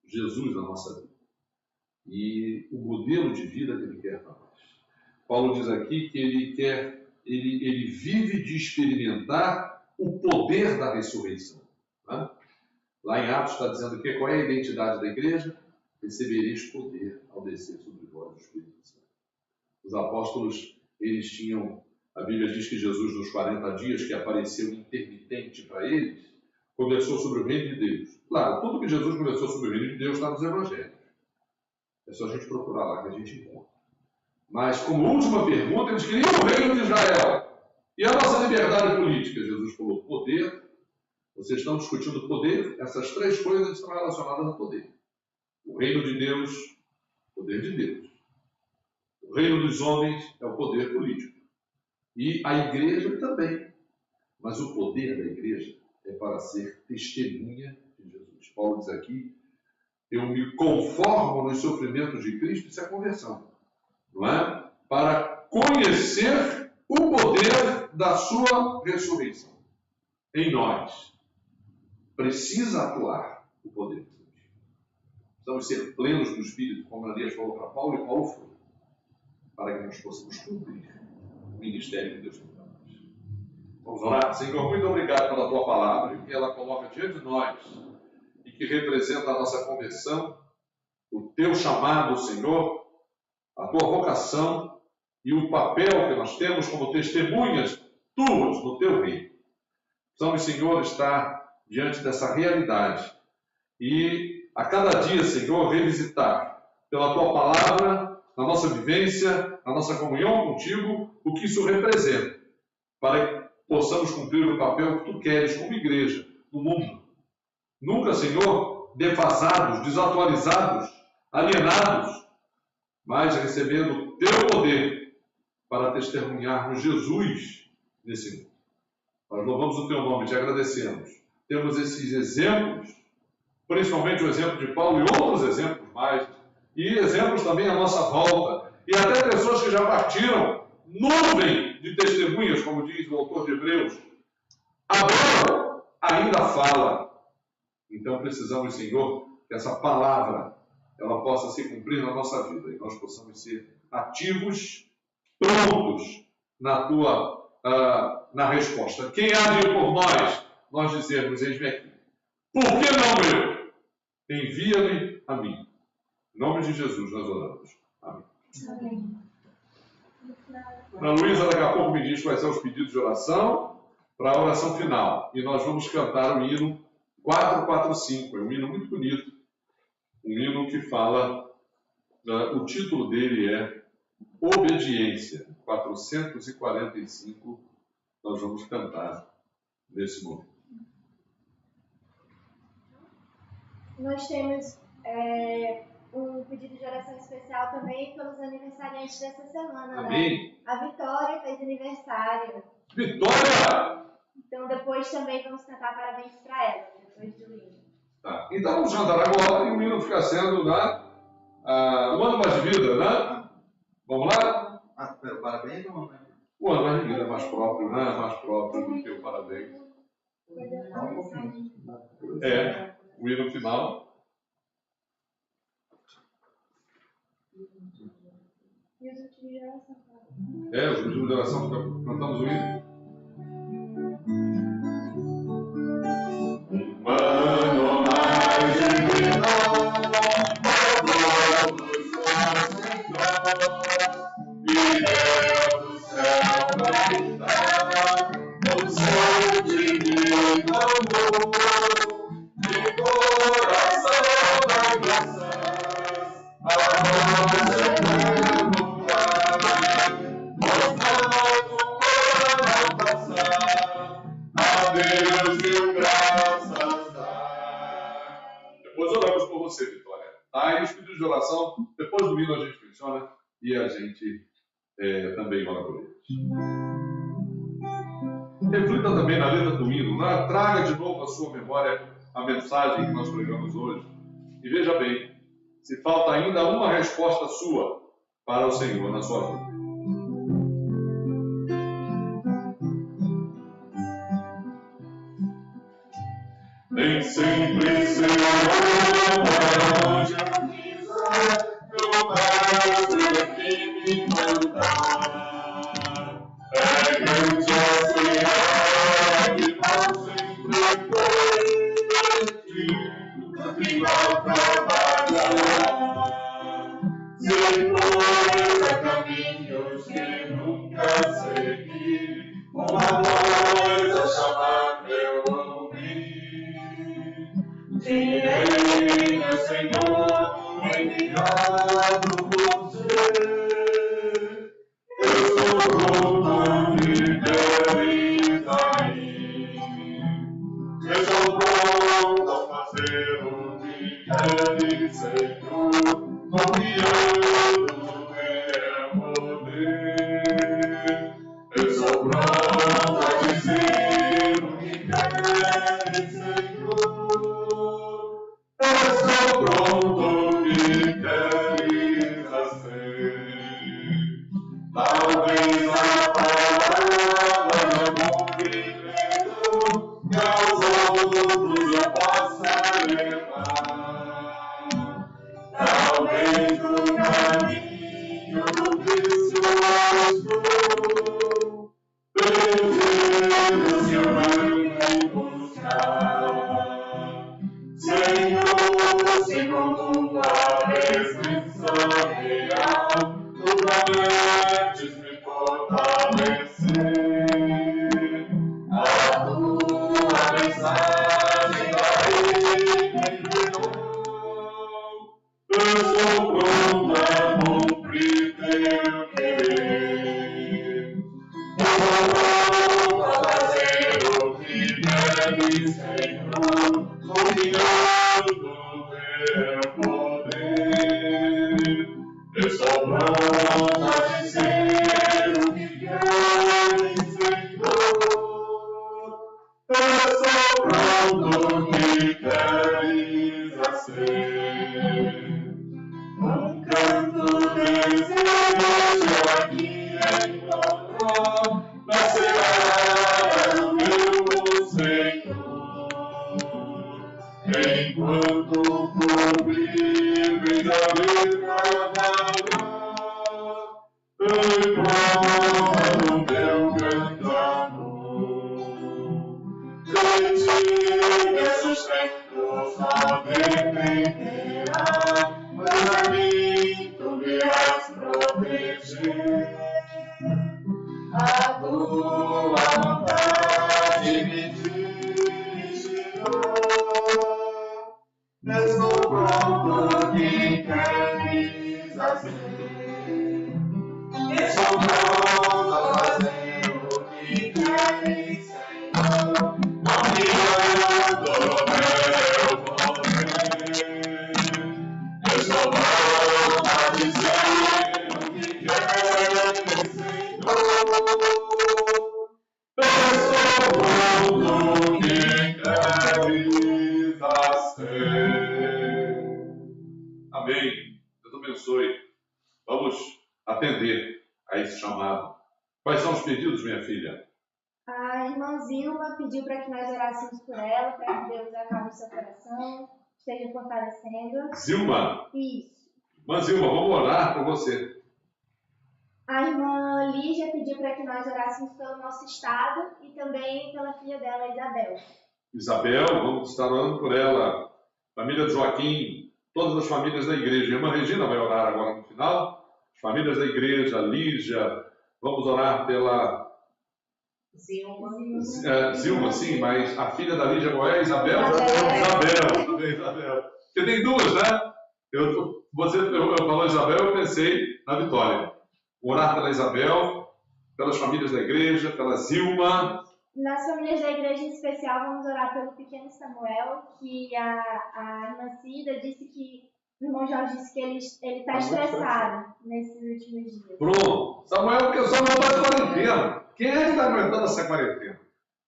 Jesus na nossa vida e o modelo de vida que Ele quer para nós. Paulo diz aqui que ele vive de experimentar o poder da ressurreição. Né? Lá em Atos está dizendo que qual é a identidade da igreja? Recebereis poder ao descer sobre vós o Espírito Santo. Os apóstolos, eles tinham A Bíblia diz que Jesus, nos 40 dias que apareceu intermitente para eles, conversou sobre o reino de Deus. Claro, tudo que Jesus conversou sobre o reino de Deus está nos evangelhos. É só a gente procurar lá que a gente encontra. Mas, como última pergunta, eles queriam o reino de Israel. E a nossa liberdade política? Jesus falou, poder. Vocês estão discutindo poder? Essas três coisas estão relacionadas a poder. O reino de Deus, poder de Deus. O reino dos homens é o poder político. E a igreja também. Mas o poder da igreja é para ser testemunha de Jesus. Paulo diz aqui, eu me conformo nos sofrimentos de Cristo, isso é conversão. Não é? Para conhecer o poder da sua ressurreição em nós. Precisa atuar o poder de Deus. Precisamos ser plenos do Espírito, como Ananias falou para Paulo, e Paulo foi, para que nós possamos cumprir o ministério que Deus tem para nós. Vamos orar? Senhor, muito obrigado pela tua palavra, que ela coloca diante de nós e que representa a nossa conversão, o teu chamado, Senhor, a tua vocação e o papel que nós temos como testemunhas tuas no teu reino. Precisamos, Senhor, estar diante dessa realidade e a cada dia, Senhor, revisitar pela tua palavra, na nossa vivência, na nossa comunhão contigo, o que isso representa, para que possamos cumprir o papel que tu queres como igreja no mundo. Nunca, Senhor, defasados, desatualizados, alienados, mas recebendo o teu poder para testemunharmos Jesus nesse mundo. Nós louvamos o teu nome, te agradecemos. Temos esses exemplos, principalmente o exemplo de Paulo e outros exemplos mais, e exemplos também à nossa volta, e até pessoas que já partiram, nuvem de testemunhas, como diz o autor de Hebreus. Abraão ainda fala. Então precisamos, Senhor, que essa palavra ela possa se cumprir na nossa vida e nós possamos ser ativos, prontos na resposta. Quem há de ir por nós dizermos, eis-me aqui. Por que não eu? Envia-me a mim. Em nome de Jesus nós oramos. Amém. Amém. Ana Luísa daqui a pouco me diz quais são os pedidos de oração para a oração final. E nós vamos cantar o hino 445. É um hino muito bonito. Um hino que fala, o título dele é Obediência. 445 nós vamos cantar nesse momento. Nós temos um pedido de oração especial também pelos aniversariantes dessa semana, Amém. né? A Vitória fez aniversário. Vitória! Então depois também vamos cantar parabéns para ela, depois do hino. Tá. Então vamos cantar agora e o hino fica sendo um ano mais de vida, né? Vamos lá? Parabéns, não, né? O ano mais de vida é mais próprio, né? Mais próprio do que o parabéns. O hino final. E os últimos de oração. Os últimos de oração, cantamos o hino. Um ano mais de vida, e Deus do céu vai dar o seu divino amor, de coração vai graças a nós eterno Pai, mostrando o ano passar, a Deus mil graças dá. Depois oramos por você, Vitória. E os pedidos de oração, depois do hino a gente menciona e a gente também ora por eles. Reflita também na letra do hino, né? Traga de novo à sua memória a mensagem que nós pregamos hoje. E veja bem, se falta ainda uma resposta sua para o Senhor na sua vida. Nem sempre seu amor hoje avisa, no caso que me mandar. É grande a seara que não sempre foi, no final trabalhar. Se for caminhos que nunca segui, que queres, Senhor, confiando no teu poder. Eu sou pronto a dizer o que queres, Senhor. Eu sou pronto o que queres fazer. Talvez a palavra não cumprimento, que aos outros eu possa levar. Talvez no caminho do precioso, Deus eu venho buscar. Senhor, segundo tua presença real, tu prometes me fortalecer. A tua mensagem me enviou. Eu sou pronto a cumprir teu querer. Eu sou pronto a fazer o que queres, Senhor, confiando no teu poder. Eu sou pronto a dizer o que queres, Senhor. Eu sou pronto o que queres fazer. Um canto desejo aqui encontrar na seara do meu Senhor. Enquanto por livres a me trabalhar, enquanto o meu grande amor. De ti meu sustento só dependerá, mas a mim tu me has proteger. A tua vontade me dirigirá. Estou pronto que queres fazer. Estou pronto a fazer o que queres, Senhor, confiando no teu poder. Estou pronto a dizer o que queres, Senhor. Estou pronto o que queres fazer. Amém. Deus abençoe. Vamos atender a esse chamado. Quais são os pedidos, minha filha? A irmã Zilma pediu para que nós orássemos por ela, para que Deus acalme seu coração, esteja fortalecendo. Zilma? Isso. Irmã Zilma, vamos orar por você. A irmã Lígia pediu para que nós orássemos pelo nosso estado e também pela filha dela, Isabel. Isabel, vamos estar orando por ela. Família de Joaquim, todas as famílias da igreja. A irmã Regina vai orar agora no final. As famílias da igreja, Lígia. Vamos orar pela Zilma, sim, mas a filha da Lígia qual é? Isabel? Isabel. Porque tem duas, né? Você falou Isabel, eu pensei na Vitória. Orar pela Isabel, pelas famílias da igreja, pela Zilma. Nas famílias da igreja em especial, vamos orar pelo pequeno Samuel, que a irmã Cida disse que o irmão Jorge disse que ele está estressado nesses últimos dias. Pronto. Samuel, porque o Samuel está de quarentena. Quem é que está aguentando essa quarentena?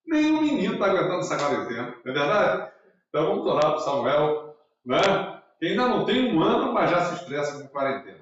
Nenhum menino está aguentando essa quarentena, não é verdade? Então vamos orar para o Samuel, né? Que ainda não tem um ano, mas já se estressa com quarentena.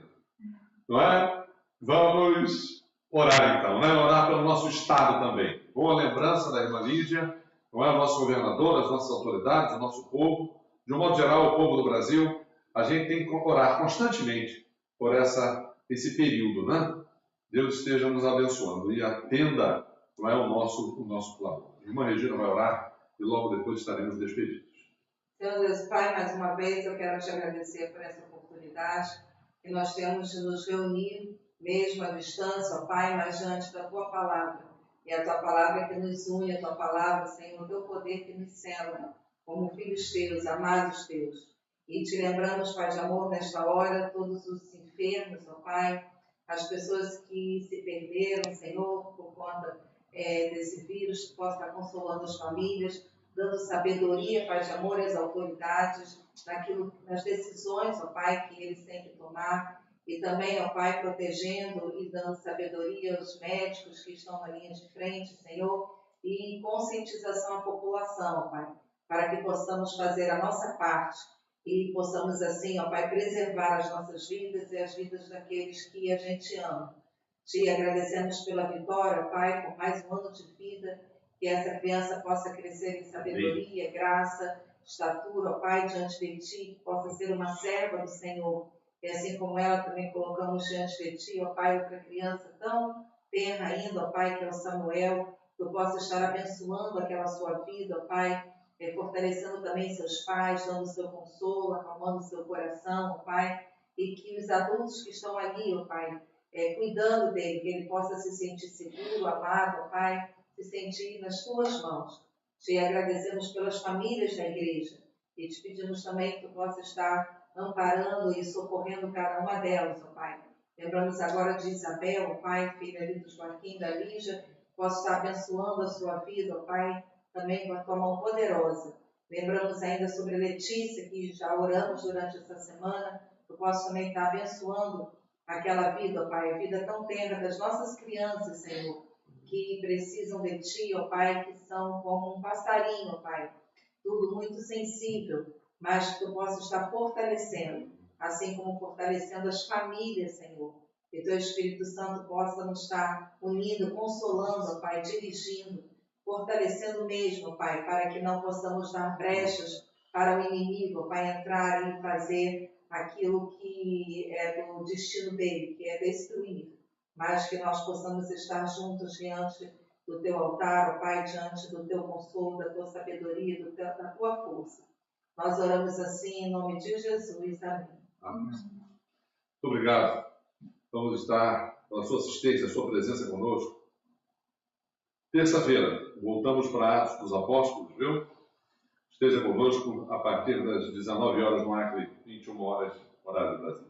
Não é? Vamos orar então, né? Orar pelo nosso Estado também. Boa lembrança da irmã Lídia, não é? O nosso governador, as nossas autoridades, o nosso povo, de um modo geral, o povo do Brasil. A gente tem que orar constantemente por esse período, né? Deus esteja nos abençoando e atenda, não é, o nosso plano. A irmã Regina vai orar e logo depois estaremos despedidos. Senhor Deus Pai, mais uma vez eu quero te agradecer por essa oportunidade que nós temos de nos reunir, mesmo à distância, ó Pai, mas diante da Tua Palavra. E a Tua Palavra que nos une, a Tua Palavra, Senhor, o Teu poder que nos cela como filhos Teus, amados Teus. E te lembramos, Pai de amor, nesta hora, todos os enfermos, ó Pai, as pessoas que se perderam, Senhor, por conta desse vírus, que possa estar consolando as famílias, dando sabedoria, Pai, de amor às autoridades, nas decisões, ó Pai, que eles têm que tomar. E também, ó Pai, protegendo e dando sabedoria aos médicos que estão na linha de frente, Senhor, e conscientização à população, ó Pai, para que possamos fazer a nossa parte e possamos, assim, ó Pai, preservar as nossas vidas e as vidas daqueles que a gente ama. Te agradecemos pela vitória, Pai, por mais um ano de vida, que essa criança possa crescer em sabedoria, graça, estatura, ó Pai, diante de Ti, que possa ser uma serva do Senhor. E assim como ela, também colocamos diante de Ti, ó Pai, outra criança tão tenra ainda, ó Pai, que é o Samuel, que eu possa estar abençoando aquela sua vida, ó Pai, fortalecendo também seus pais, dando seu consolo, acalmando seu coração, ó Pai, e que os adultos que estão ali, ó Pai, cuidando dele, que ele possa se sentir seguro, amado, ó Pai, se sentir nas Tuas mãos. Te agradecemos pelas famílias da igreja e te pedimos também que Tu possa estar amparando e socorrendo cada uma delas, ó Pai. Lembramos agora de Isabel, ó Pai, filha ali do Joaquim, da Lígia, possa estar abençoando a sua vida, ó Pai, também com a Tua mão poderosa. Lembramos ainda sobre Letícia, que já oramos durante essa semana, Tu possa também estar abençoando aquela vida, ó Pai, a vida tão tenra das nossas crianças, Senhor, que precisam de Ti, ó Pai, que são como um passarinho, ó Pai, tudo muito sensível, mas que Tu possa estar fortalecendo, assim como fortalecendo as famílias, Senhor. Que Teu Espírito Santo possa nos estar unindo, consolando, ó Pai, dirigindo, fortalecendo mesmo, ó Pai, para que não possamos dar brechas para o inimigo, ó Pai, entrar e fazer aquilo que é do destino dele, que é destruir, mas que nós possamos estar juntos diante do Teu altar, ó Pai, diante do Teu consolo, da Tua sabedoria, da Tua força. Nós oramos assim em nome de Jesus. Amém. Amém. Muito obrigado. Vamos estar pela sua assistência, a sua presença conosco. Terça-feira, voltamos para Atos dos Apóstolos, viu? Esteja conosco a partir das 19 horas no Acre, 21 horas, horário do Brasil.